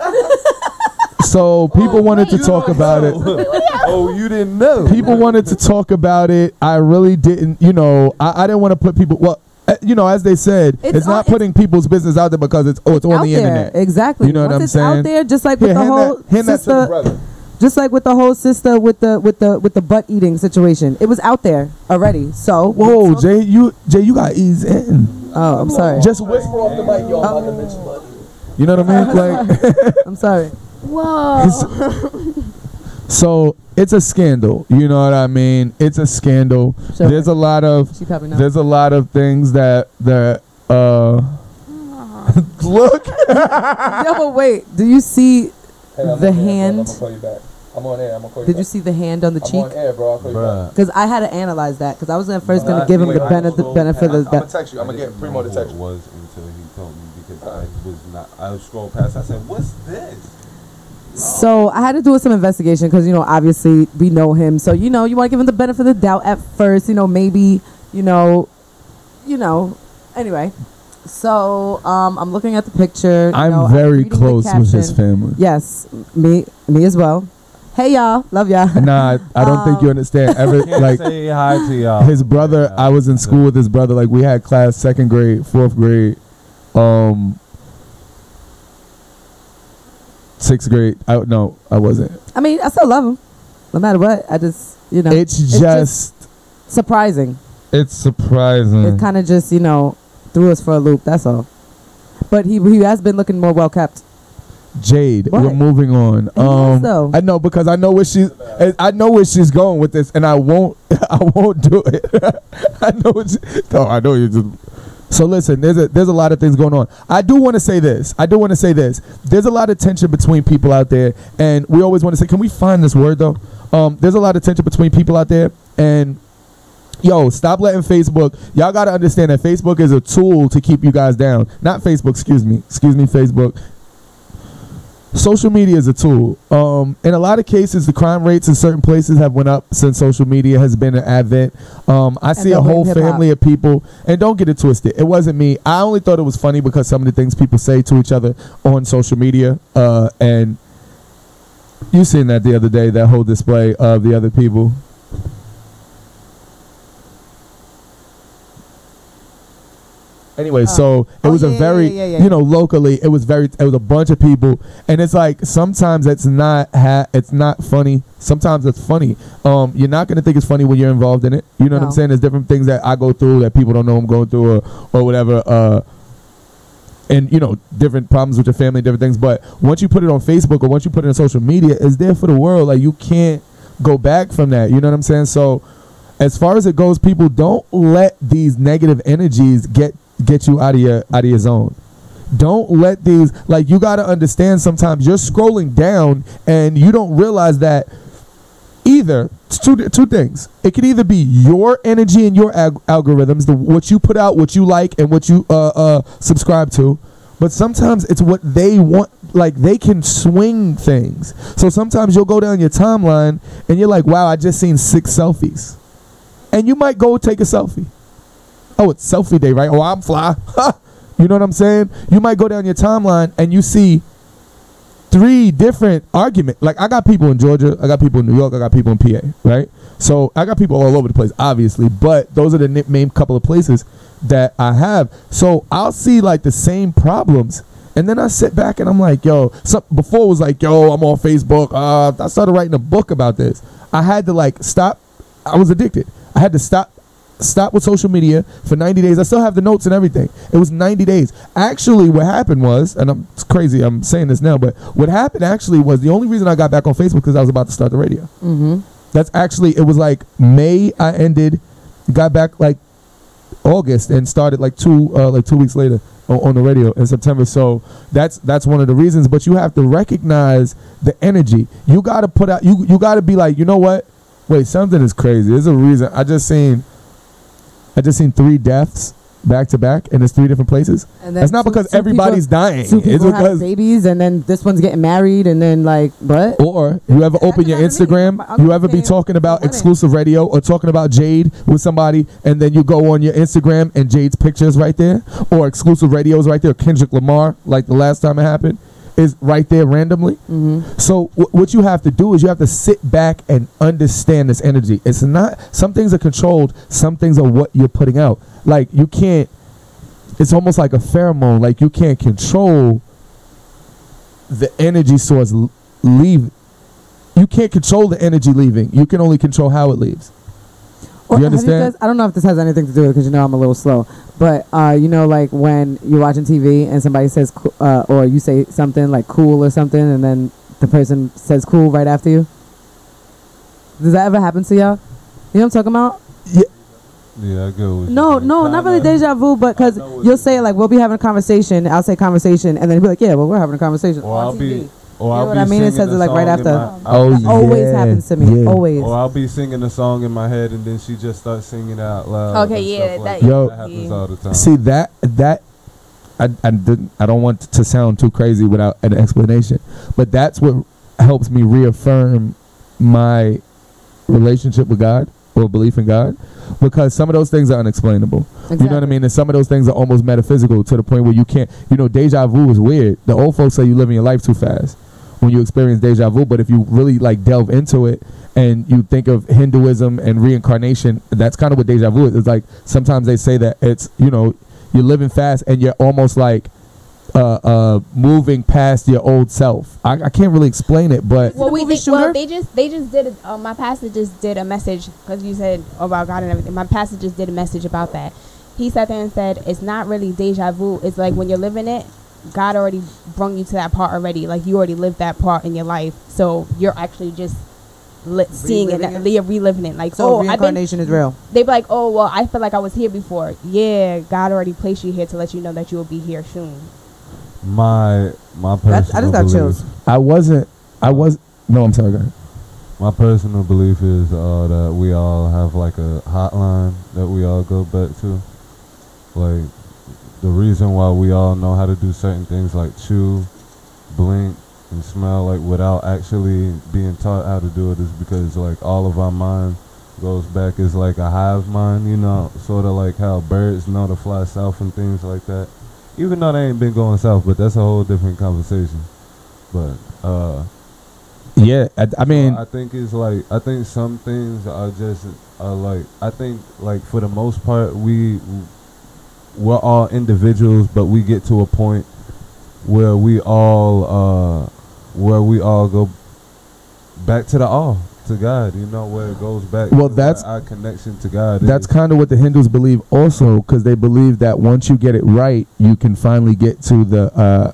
So people wanted to talk about it. Oh, you didn't know. People wanted to talk about it. I really didn't. I didn't want to put people. Well, as they said, it's not putting people's business out there because it's on the internet. Exactly. You know what I'm saying? Out there, just like with the whole sister. Just like with the whole sister with the butt eating situation, it was out there already. So whoa, Jay, you got ease in. Oh, I'm sorry. Just whisper off the mic, yo. I'm about to mention butt eating. You know what I mean? I'm sorry. Whoa. So it's a scandal. You know what I mean? It's a scandal. Sure. There's a lot of things that look. No, but wait. Do you see the hand? I'm gonna call you back. I'm on air. I'm gonna call you Did back. you see the hand on the cheek? I'm on air, bro. I'll call you back. Because I had to analyze that. Because I was first going to give him the benefit of I'm gonna text you. I'm gonna get Primo to text you. It was until he told me because I scrolled past. I said, "What's this?" So I had to do some investigation because obviously we know him. So you want to give him the benefit of the doubt at first. Maybe Anyway, so I'm looking at the picture. I'm very close with his family. Yes, me as well. Hey y'all, love y'all. Nah, I don't think you understand. Say hi to y'all. His brother, I was in school with his brother. We had class 2nd grade, 4th grade, 6th grade. I wasn't. I mean, I still love him, no matter what. I just, it's just surprising. It's surprising. It kind of just, threw us for a loop. That's all. But he has been looking more well kept. Jade, we're moving on. I know because I know where she's going with this, and I I won't do it. I know it's. No, I know you just. So listen, there's a lot of things going on. I do want to say this. There's a lot of tension between people out there, and we always want to say, can we find this word though? There's a lot of tension between people out there, and yo, stop letting Facebook. Y'all got to understand that Facebook is a tool to keep you guys down. Not Facebook, excuse me, Facebook. Social media is a tool. In a lot of cases, the crime rates in certain places have went up since social media has been an advent. I see a whole family of people, and don't get it twisted. It wasn't me. I only thought it was funny because some of the things people say to each other on social media. And you seen that the other day, that whole display of the other people. Anyway, so it was locally, it was a bunch of people, and it's like sometimes it's not funny. Sometimes it's funny. You're not gonna think it's funny when you're involved in it. You know what I'm saying? There's different things that I go through that people don't know I'm going through, or whatever. And different problems with your family, different things. But once you put it on Facebook or once you put it on social media, it's there for the world. Like, you can't go back from that. You know what I'm saying? So as far as it goes, people, don't let these negative energies get you out of your zone. Don't let these, like, you got to understand, sometimes you're scrolling down and you don't realize that either two things. It could either be your energy and your algorithms, what you put out, what you like, and what you subscribe to, but sometimes it's what they want. Like, they can swing things. So sometimes you'll go down your timeline and you're like, wow, I just seen 6 selfies, and you might go take a selfie. Oh, it's selfie day, right? Oh, I'm fly. You know what I'm saying? You might go down your timeline and you see 3 different arguments. Like, I got people in Georgia, I got people in New York, I got people in PA, right? So I got people all over the place, obviously, but those are the main couple of places that I have. So I'll see like the same problems, and then I sit back and I'm like, yo, before it was like, yo, I'm on Facebook. I started writing a book about this. I had to like stop. I was addicted. I had to stop with social media for 90 days. I still have the notes and everything. It was 90 days. Actually, what happened was, and it's crazy, I'm saying this now, but what happened actually was, the only reason I got back on Facebook because I was about to start the radio. Mm-hmm. That's actually, it was like May I ended, got back like August, and started like 2 weeks later on the radio in September. So that's one of the reasons. But you have to recognize the energy. You got to put out, you got to be like, you know what? Wait, something is crazy. There's a reason. I just seen 3 deaths back to back, and it's 3 different places. And that's not because everybody's dying. 2 people it's because have babies, and then this one's getting married, and then like, what? Or you ever open your Instagram, you ever be talking about Xclusive Radio or talking about Jade with somebody, and then you go on your Instagram and Jade's picture is right there, or Xclusive Radio is right there, Kendrick Lamar, like the last time it happened, is right there randomly. Mm-hmm. So what you have to do is you have to sit back and understand this energy. It's not, some things are controlled, some things are what you're putting out. Like, you can't, it's almost like a pheromone. Like, you can't control the energy source leave. You can't control the energy leaving. You can only control how it leaves. You understand? I don't know if this has anything to do with it, because I'm a little slow. But, like when you're watching TV and somebody says, or you say something like cool or something, and then the person says cool right after you? Does that ever happen to y'all? You know what I'm talking about? Yeah. Yeah, I go. No, not really deja vu, but because you'll say, like, we'll be having a conversation, I'll say conversation, and then you'll be like, yeah, well, we're having a conversation. Or I'll be... You know what I mean? It says it like right after. Always happens to me. Yeah. Always. Or I'll be singing a song in my head, and then she just starts singing out loud. Okay, yeah, that happens all the time. See that I don't want to sound too crazy without an explanation, but that's what helps me reaffirm my relationship with God or belief in God, because some of those things are unexplainable. Exactly. You know what I mean? And some of those things are almost metaphysical, to the point where you can't, deja vu is weird. The old folks say you living your life too fast when you experience deja vu, but if you really like delve into it and you think of Hinduism and reincarnation, that's kind of what deja vu is. It's like, sometimes they say that it's, you're living fast and you're almost like moving past your old self. I can't really explain it, but they just did my pastor just did a message, because you said about God and everything. My pastor just did a message about that. He sat there and said it's not really deja vu. It's like when you're living it, God already brought you to that part already. Like, you already lived that part in your life, so you're actually just seeing it, reliving it. Like, so reincarnation is real. They be like, oh, well, I feel like I was here before. Yeah, God already placed you here to let you know that you will be here soon. My personal I just got chills. No, I'm sorry, go ahead. My personal belief is that we all have like a hotline that we all go back to. Like, the reason why we all know how to do certain things like chew, blink, and smell, like, without actually being taught how to do it, is because, like, all of our mind goes back as like a hive mind, you know, sort of like how birds know to fly south and things like that. Even though they ain't been going south, but that's a whole different conversation. But yeah, I mean, I think it's like, I think some things are just like, I think like for the most part we're all individuals, but we get to a point where we all go back to the all, to God, you know, where it goes back. Well, to that's our connection to God. That's kind of what the Hindus believe also, because they believe that once you get it right, you can finally get to the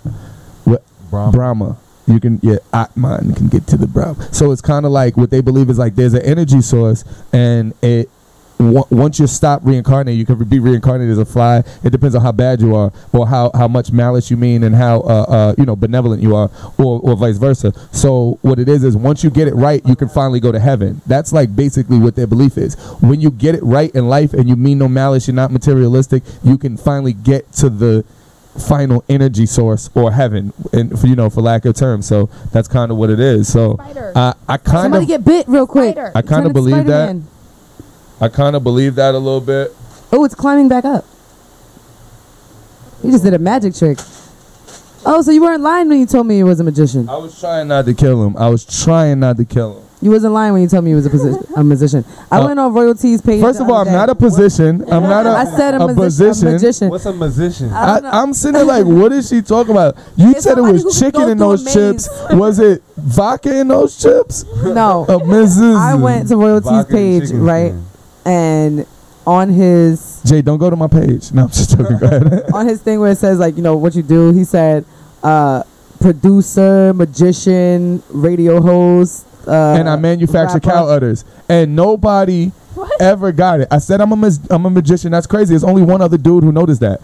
Brahma. You can, Atman can get to the Brahma. So it's kind of like what they believe is like there's an energy source, and it once you stop reincarnating, you can be reincarnated as a fly. It depends on how bad you are, or how much malice you mean, and how benevolent you are, or vice versa. So what it is once you get it right, you can finally go to heaven. That's like basically what their belief is. When you get it right in life and you mean no malice, you're not materialistic, you can finally get to the final energy source, or heaven, and for lack of terms. So that's kind of what it is. So I kind somebody of get bit real quick. I kind of believe that. I kind of believe that a little bit. Oh, it's climbing back up. You just did a magic trick. Oh, so you weren't lying when you told me he was a magician. I was trying not to kill him. You wasn't lying when you told me he was a musician. I went on Royalties page. First of all, I'm not a position. I'm not I said a magician. What's a musician? I'm sitting there like, what is she talking about? You said it was chicken in those chips. Was it vodka in those chips? No. Mrs. I went to Royalties page, right? And on his... Jay, don't go to my page. No, I'm just joking. Go ahead. On his thing where it says, like, what you do, he said, producer, magician, radio host, and I manufacture rapper. cow udders. And nobody ever got it. I said I'm a magician. That's crazy. There's only one other dude who noticed that.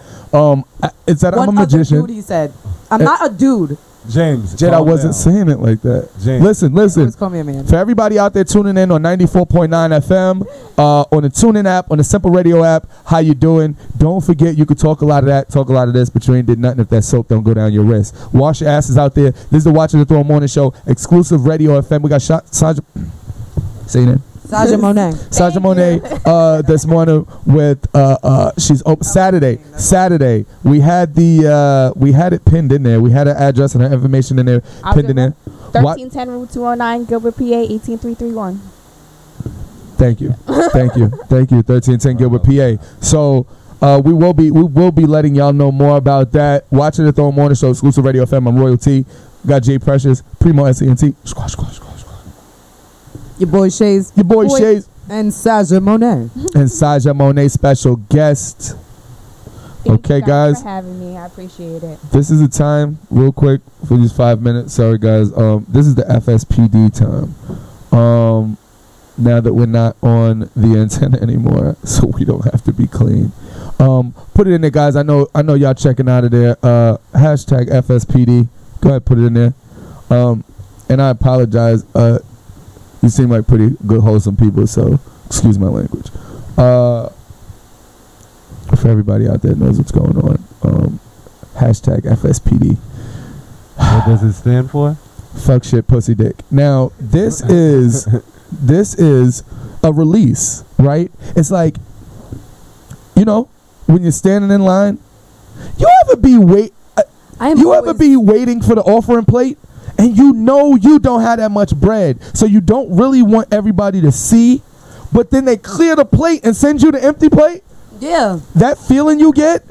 It said I'm a magician. One other dude, he said. I'm not a dude. James, Jed, I wasn't saying it like that. James. Listen. Always call me a man. For everybody out there tuning in on 94.9 FM, on the TuneIn app, on the Simple Radio app, how you doing? Don't forget, you could talk a lot of that, talk a lot of this, but you ain't did nothing if that soap don't go down your wrist. Wash your asses out there. This is the Watching the Throne Morning Show, Xclusive Radio FM. We got Sandra. Say your name. Saja Monet. Saja Monet this morning with she's open Saturday. We had it pinned in there. We had her address and her information in there pinned in there. 1310 Route 209, Gilbert, PA 18331. Thank you. 1310 Gilbert, PA. So we will be letting y'all know more about that. Watching the Throne Morning Show, Exclusive Radio FM. I'm Royalty. Got Jay Precious, Primo SENT. Squash. Your boy Shays. And Saja Monet. Special guest. Thank you guys. for having me. I appreciate it. This is the time, real quick, for these 5 minutes. Sorry, guys. This is the FSPD time. Now that we're not on the antenna anymore, so we don't have to be clean. Put it in there, guys. I know y'all checking out of there. Hashtag FSPD. Go ahead, put it in there. And I apologize. You seem like pretty good, wholesome people, so excuse my language. For everybody out there that knows what's going on, hashtag FSPD. What does it stand for? Fuck, shit, pussy, dick. Now, this is a release, right? It's like, when you're standing in line, you ever be waiting for the offering plate? And you don't have that much bread, so you don't really want everybody to see, but then they clear the plate and send you the empty plate? Yeah. That feeling you get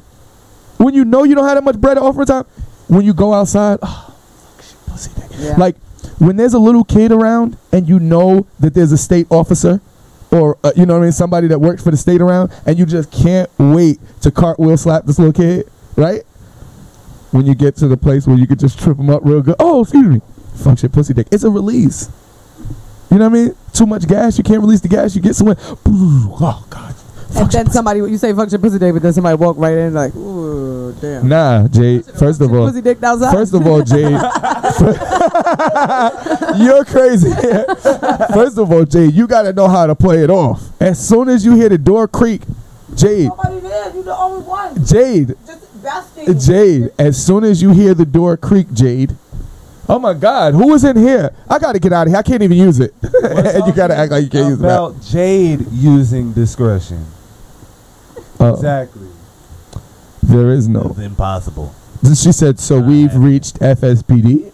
when you don't have that much bread at offering time, when you go outside, oh, fuck, shit, pussy dick. Yeah. Like, when there's a little kid around and you know that there's a state officer or, somebody that works for the state around, and you just can't wait to cartwheel slap this little kid, right? When you get to the place where you could just trip them up real good. Oh, excuse me. Fuck, shit, pussy dick. It's a release. You know what I mean? Too much gas, you can't release the gas, you get somewhere. Oh God. And then somebody, you say fuck your pussy day, but then somebody walk right in like, ooh, damn. Nah, Jade. First of all, pussy dick outside. Jade, you're crazy. First of all, Jade, you gotta know how to play it off. As soon as you hear the door creak, Jade. Nobody there. You the only one. Jade. Just basking. Jade. As soon as you hear the door creak, Jade. Oh my God, who is in here? I gotta get out of here. I can't even use it. And you gotta act like you can't use it. About Jade using discretion. Exactly. There is no. It's impossible. She said, so we've reached FSPD.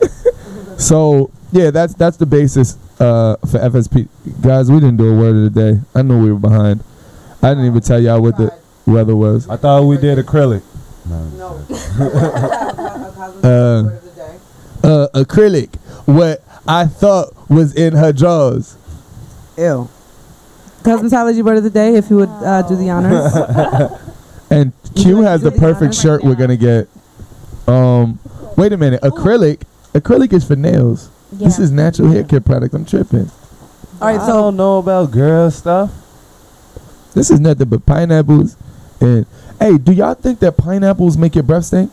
So, yeah, that's the basis for FSP. Guys, we didn't do a word of the day. I knew we were behind. I didn't even tell y'all what the weather was. I thought we did acrylic. No. Acrylic. What I thought was in her drawers. Ew. Cosmetology word of the day, if you would do the honors. And Q has the perfect shirt we're gonna get. Wait a minute. Acrylic is for nails. Yeah. This is natural hair care product. I'm tripping. All right, I don't know about girl stuff. This is nothing but pineapples. And hey, do y'all think that pineapples make your breath stink?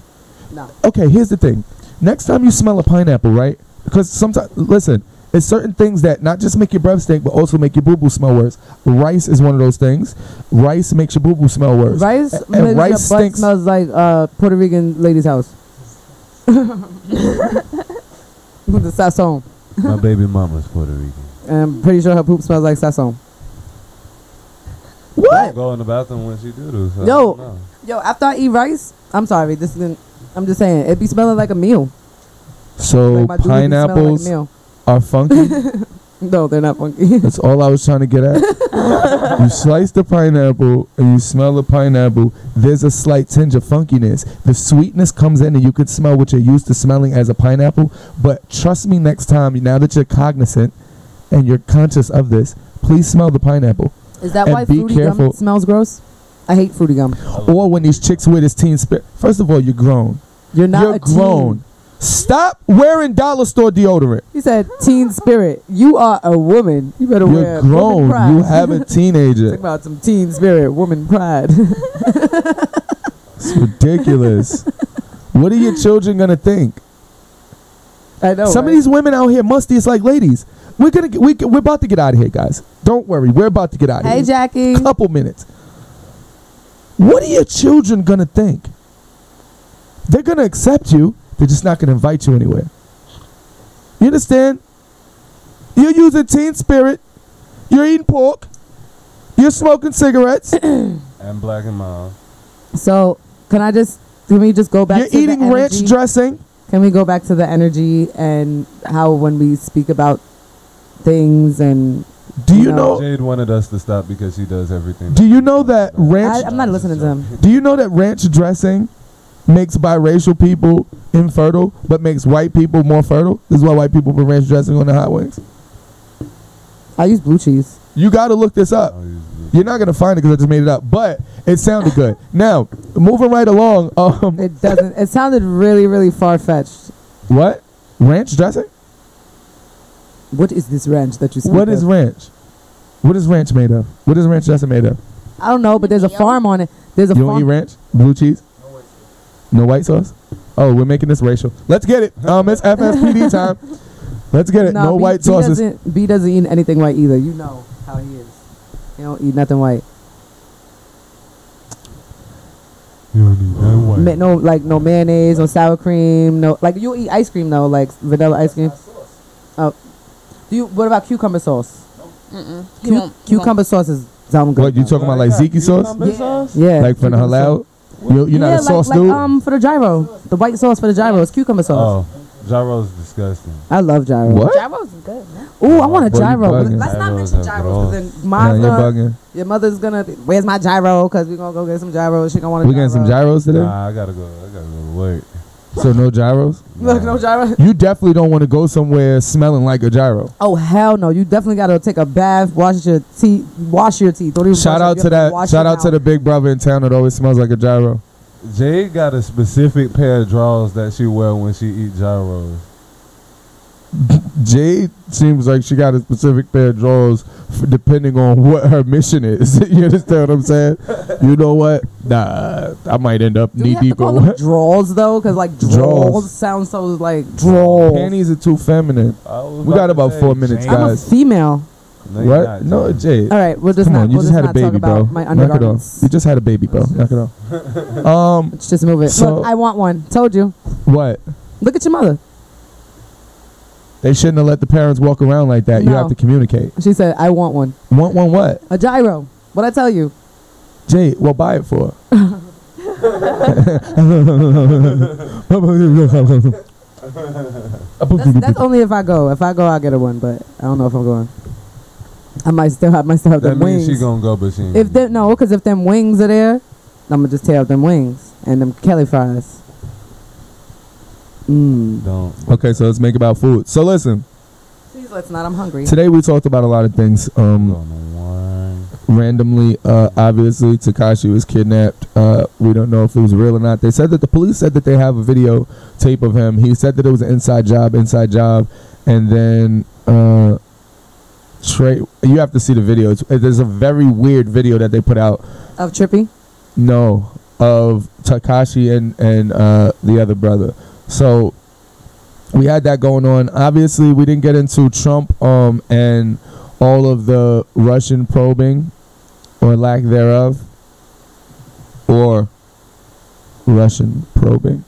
No. Okay, here's the thing. Next time you smell a pineapple, right? Because sometimes, listen, it's certain things that not just make your breath stink, but also make your boo-boo smell worse. Rice is one of those things. Rice makes your boo-boo smell worse. Rice and rice stinks. Smells like Puerto Rican lady's house. With the sazon. My baby mama's Puerto Rican. And I'm pretty sure her poop smells like sazon. What? I go in the bathroom when she do this. So Yo, after I eat rice, I'm sorry, I'm just saying, it be smelling like a meal. So like pineapples are funky? No, they're not funky. That's all I was trying to get at. You slice the pineapple and you smell the pineapple. There's a slight tinge of funkiness. The sweetness comes in and you can smell what you're used to smelling as a pineapple. But trust me, next time, now that you're cognizant and you're conscious of this, please smell the pineapple. Is that why fruity gum smells gross? I hate fruity gum. Or when these chicks wear this teen spirit. First of all, you're grown. You're not You're grown. Teen. Stop wearing dollar store deodorant. He said teen spirit. You are a woman. You better wear You're grown. woman pride. You have a teenager. Talk about some teen spirit, woman pride. It's ridiculous. What are your children going to think? I know. Some of these women out here musty. It's like, ladies, we're about to get out of here, guys. Don't worry. We're about to get out of here. Hey, Jackie. Couple minutes. What are your children going to think? They're going to accept you. They're just not going to invite you anywhere. You understand? You're using teen spirit. You're eating pork. You're smoking cigarettes. And black and mild. So, can we just go back to the energy? You're eating ranch dressing. Can we go back to the energy and how when we speak about things and... Do you know... Jade wanted us to stop because she does everything. Do you know that ranch... I'm not listening to him. Do you know that ranch dressing makes biracial people infertile, but makes white people more fertile? This is why white people put ranch dressing on their hot wings. I use blue cheese. You got to look this up. You're not going to find it because I just made it up, but it sounded good. Now, moving right along. It doesn't. It sounded really, really far-fetched. What? Ranch dressing? What is this ranch that you speak What is ranch? What is ranch made of? What is ranch dressing made of? I don't know, but there's a farm on it. There's a You farm. don't eat ranch? Blue cheese? No white sauce? Oh, we're making this racial. Let's get it. It's FSPD time. Let's get it. No white sauces. B doesn't eat anything white either. You know how he is. He don't eat nothing white. You don't eat that white. No mayonnaise, no sour cream, no you eat ice cream though, like vanilla ice cream. Oh, what about cucumber sauce? Cucumber sauce is sound good. What you talking about, like ziki sauce? Yeah. Like for the halal? You're not a sauce dude? For the gyro, the white sauce for the gyro is cucumber sauce. Oh, gyro's disgusting. I love gyro. What? Gyro's good. Ooh, I want a Boy, you gyro. bugging. Let's not mention gyros because then your mother's gonna. Where's my gyro? Because we're gonna go get some gyros. She gonna want. We getting some gyros today? Nah, I gotta go to work. So no gyros? Look, no gyro. You definitely don't want to go somewhere smelling like a gyro. Oh hell no! You definitely gotta take a bath, wash your teeth. Don't even shout out to that. Shout out to the big brother in town that always smells like a gyro. Jade got a specific pair of drawers that she wear when she eat gyros. Jade seems like she got a specific pair of drawers depending on what her mission is. You understand what I'm saying? You know what? Nah, I might end up knee deep in what? Drawers though, because like drawers sound so like drawers. Panties are too feminine. We got about 4 minutes, guys. I'm a female. No, what? No, Jade. All right, we'll just Come on, not. you We'll just had a not baby, talk bro. about my Knock it off. undergarments. You just had a baby, bro. Knock it off. Let's just move it. So- Look, I want one. Told you. What? Look at your mother. They shouldn't have let the parents walk around like that. You No. have to communicate. She said, "I want one. Want one what? A gyro." What'd I tell you? Jade, well, buy it for her. That's only if I go. If I go, I'll get her one. But I don't know if I'm going. I might still have That them means wings. she gonna go, but she ain't If they no, because if them wings are there, I'm gonna just tear up them wings and them Kelly fries. don't. Okay, so let's make about food. So listen, Please let's not. I'm hungry. today we talked about a lot of things. Randomly, obviously, Tekashi was kidnapped. We don't know if it was real or not. They said that the police said that they have a video tape of him. He said that it was an inside job, and then Trey. You have to see the video. There's a very weird video that they put out. Of Trippy? No, of Tekashi and the other brother. So we had that going on. Obviously, we didn't get into Trump and all of the Russian probing or lack thereof, or Russian probing.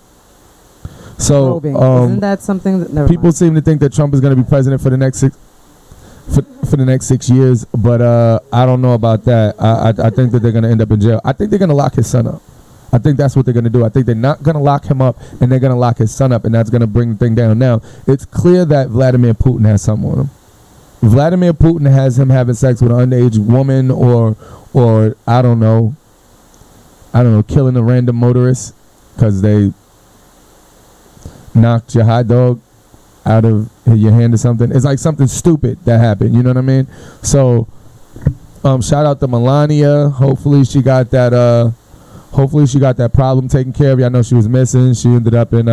So Isn't that something that never people mind. seem to think that Trump is going to be president for the next 6 years, but I don't know about that. I think that they're going to end up in jail. I think they're going to lock his son up. I think that's what they're going to do. I think they're not going to lock him up, and they're going to lock his son up, and that's going to bring the thing down. Now, it's clear that Vladimir Putin has something on him. Vladimir Putin has him having sex with an underage woman, or I don't know, killing a random motorist because they knocked your hot dog out of your hand or something. It's like something stupid that happened. You know what I mean? So, shout out to Melania. Hopefully she got that problem taken care of. I know she was missing. She ended up in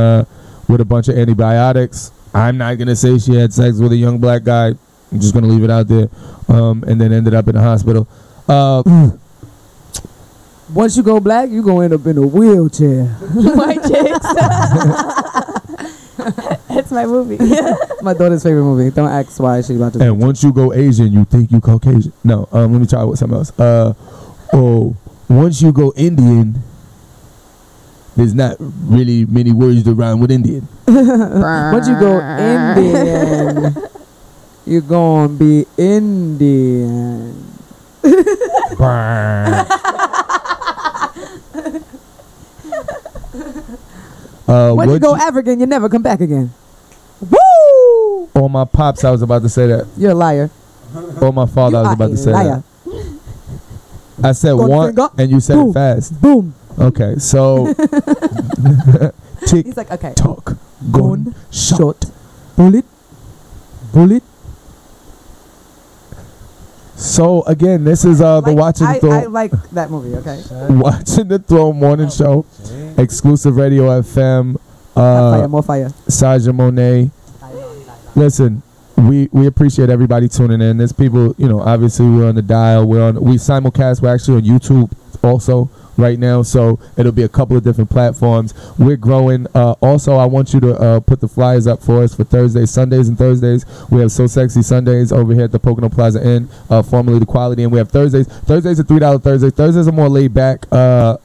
with a bunch of antibiotics. I'm not gonna say she had sex with a young black guy. I'm just gonna leave it out there. And then ended up in the hospital. Once you go black, you gonna end up in a wheelchair. White chicks. That's my movie. My daughter's favorite movie. Don't ask why she's about to. And once you go Asian, you think you Caucasian. No, let me try with something else. Once you go Indian, there's not really many words to rhyme with Indian. Once you go Indian, you're gonna be Indian. When you go African, you never come back again. Woo! Or my pops, I was about to say that. You're a liar. Or my father, I was about to say liar. that. I said Gun one, finger. and you said Boom. it fast. Boom. Okay, so tick, He's like, okay. tock, gun, shot. Bullet. So again, this is the Watching the I Throne. like that movie. Okay. Watching the Throne morning show, Xclusive Radio FM. More fire. Saja Monet. Listen, we appreciate everybody tuning in. There's people, obviously we're on the dial. We simulcast. We're actually on YouTube also right now, so it'll be a couple of different platforms. We're growing. Also, I want you to put the flyers up for us for Thursdays, Sundays, and Thursdays. We have So Sexy Sundays over here at the Pocono Plaza Inn, formerly The Quality, and we have Thursdays. Thursdays are $3 Thursdays. Thursdays are more laid back,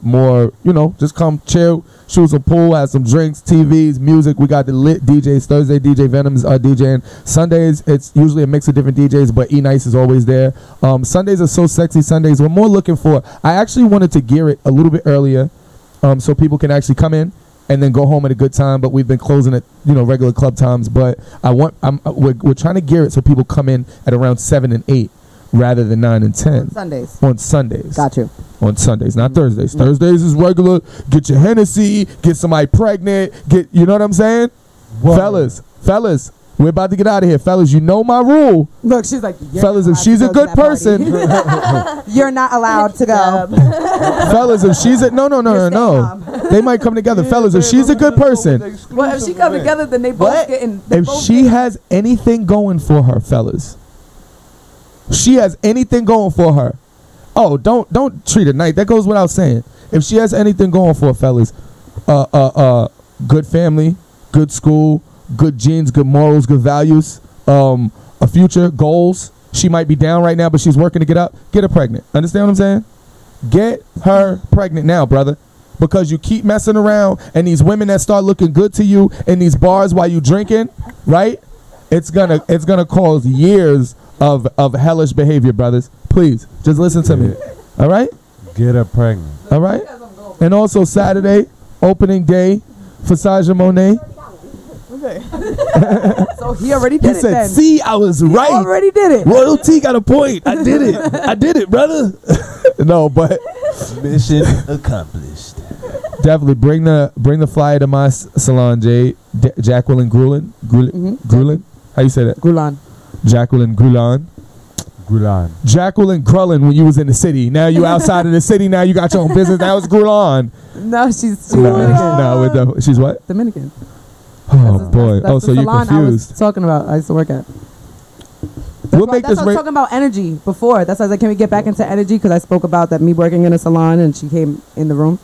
more, just come chill, shoot some pool, have some drinks, TVs, music. We got the lit DJs. Thursday, DJ Venom's DJing. Sundays, it's usually a mix of different DJs, but E-Nice is always there. Sundays are So Sexy Sundays. We're more looking for, I actually wanted to gear it a little bit earlier, so people can actually come in and then go home at a good time. But we've been closing at regular club times. But we're trying to gear it so people come in at around 7 and 8 rather than 9 and 10 on Sundays. Got you. On Sundays, not Thursdays. Thursdays is regular. Get your Hennessy. Get somebody pregnant. You know what I'm saying? Whoa. Fellas. We're about to get out of here, fellas. You know my rule. Look, she's like, fellas, if she's a good person, you're not allowed to go. Fellas, if she's a no. They might come together, fellas. If she's a good person, Well, if she come together, then they both getting. if she has anything going for her, fellas, she has anything going for her. Oh, don't treat it nice. That goes without saying. If she has anything going for her, fellas, good family, good school, good genes, good morals, good values, a future, goals. She might be down right now, but she's working to get up. Get her pregnant. Understand what I'm saying? Get her pregnant now, brother. Because you keep messing around and these women that start looking good to you in these bars while you drinking, right? It's gonna cause years of hellish behavior, brothers. Please, just listen to me. All right? Get her pregnant. All right? And also Saturday, opening day for Saja Monet. So he already did He it said, then. see, I was right. Already did it. Royalty got a point. I did it. I did it, brother. No, but Mission accomplished. definitely bring the flyer to my salon, Jacqueline Grulin. Grulin? How you say that? Gulan. Jacqueline Grulin. Gulan. Jacqueline Grulin when you was in the city. Now you outside of the city. Now you got your own business. Now it's Grulin. No, she's No, she's what? Dominican. Oh boy. That's So the you're salon confused. I was talking about. I used to work at. We'll make That's this what I was talking about energy before. That's why I was like, can we get back into energy? Because I spoke about that me working in a salon and she came in the room.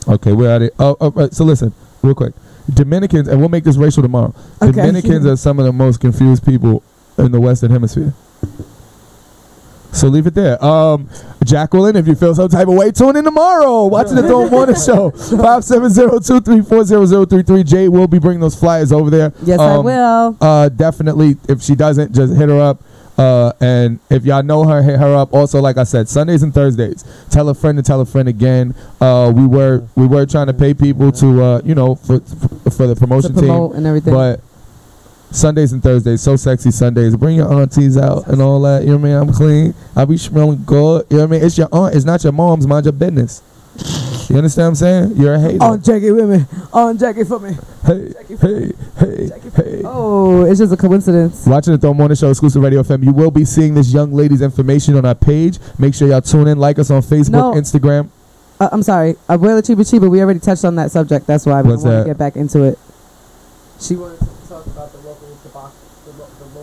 Okay, we're at it. Right, so listen, real quick. Dominicans, and we'll make this racial tomorrow. Okay. Dominicans are some of the most confused people in the Western Hemisphere. So leave it there. Jacqueline, if you feel some type of way, tune in tomorrow. Watching the Throw Morning Show. 570-234-0033. Jay will be bringing those flyers over there. Yes, I will. Definitely. If she doesn't, just hit her up. And if y'all know her, hit her up. Also, like I said, Sundays and Thursdays. Tell a friend to tell a friend again. We were trying to pay people to for the promotion to promote team and everything. But Sundays and Thursdays, so sexy Sundays. Bring your aunties out and all that. You know what I mean? I'm clean. I be smelling good. You know what I mean? It's your aunt. It's not your mom's. Mind your business. You understand what I'm saying? You're a hater. On Jackie with me. On Jackie for me. Hey. Oh, it's just a coincidence. Watching the Throw Morning Show, Exclusive Radio FM. You will be seeing this young lady's information on our page. Make sure y'all tune in. Like us on Facebook, Instagram. I'm sorry. Abuela Chiba. We already touched on that subject. That's why we want to get back into it. She wanted to talk about the local debacle.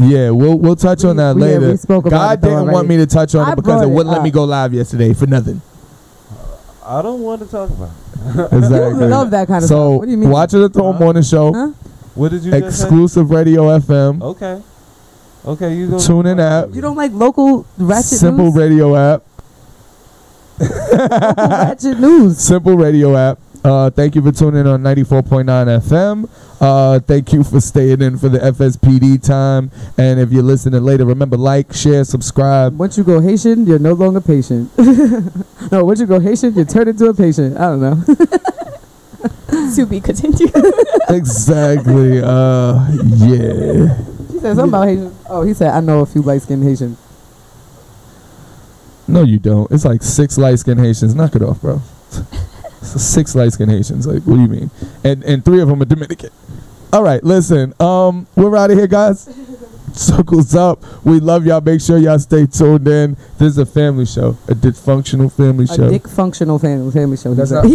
Yeah, we'll touch on that later. We spoke about God didn't want me to touch on it because it wouldn't let me go live yesterday for nothing. I don't want to talk about it. Exactly. You love that kind of stuff. What do you mean? Watching the Throw Morning Show. Huh? What did you Exclusive Radio FM. Okay, you go. Tune in app. You don't like local ratchet Simple news? Radio app. Local ratchet news. Simple Radio app. Thank you for tuning in on 94.9 FM. Thank you for staying in for the FSPD time. And if you're listening later, remember, like, share, subscribe. Once you go Haitian, you're no longer patient. No, once you go Haitian, you turn into a patient. I don't know. To be continued. Exactly. Yeah. He said something about Haitian. Oh, he said, I know a few light-skinned Haitians. No, you don't. It's like 6 light-skinned Haitians. Knock it off, bro. 6 light-skinned Haitians. Like, what do you mean? And 3 of them are Dominican. All right, listen. We're out of here, guys. Circles up. We love y'all. Make sure y'all stay tuned in. This is a family show. A dysfunctional family show. A dick-functional family show. That's what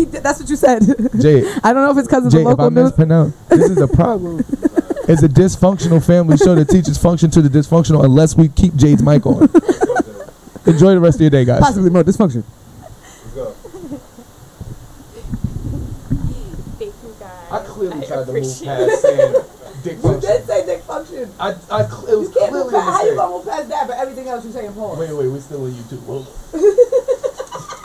you said. Jay. I don't know if it's because of the local news. This is a problem. It's a dysfunctional family show that teaches function to the dysfunctional unless we keep Jade's mic on. Enjoy the rest of your day, guys. Possibly more dysfunction. I clearly tried to move past saying dick function. You did say dick function. It was You can't clearly move past, how you a gonna move past that, but everything else you're saying pause. Wait, we're still on YouTube. Hold on.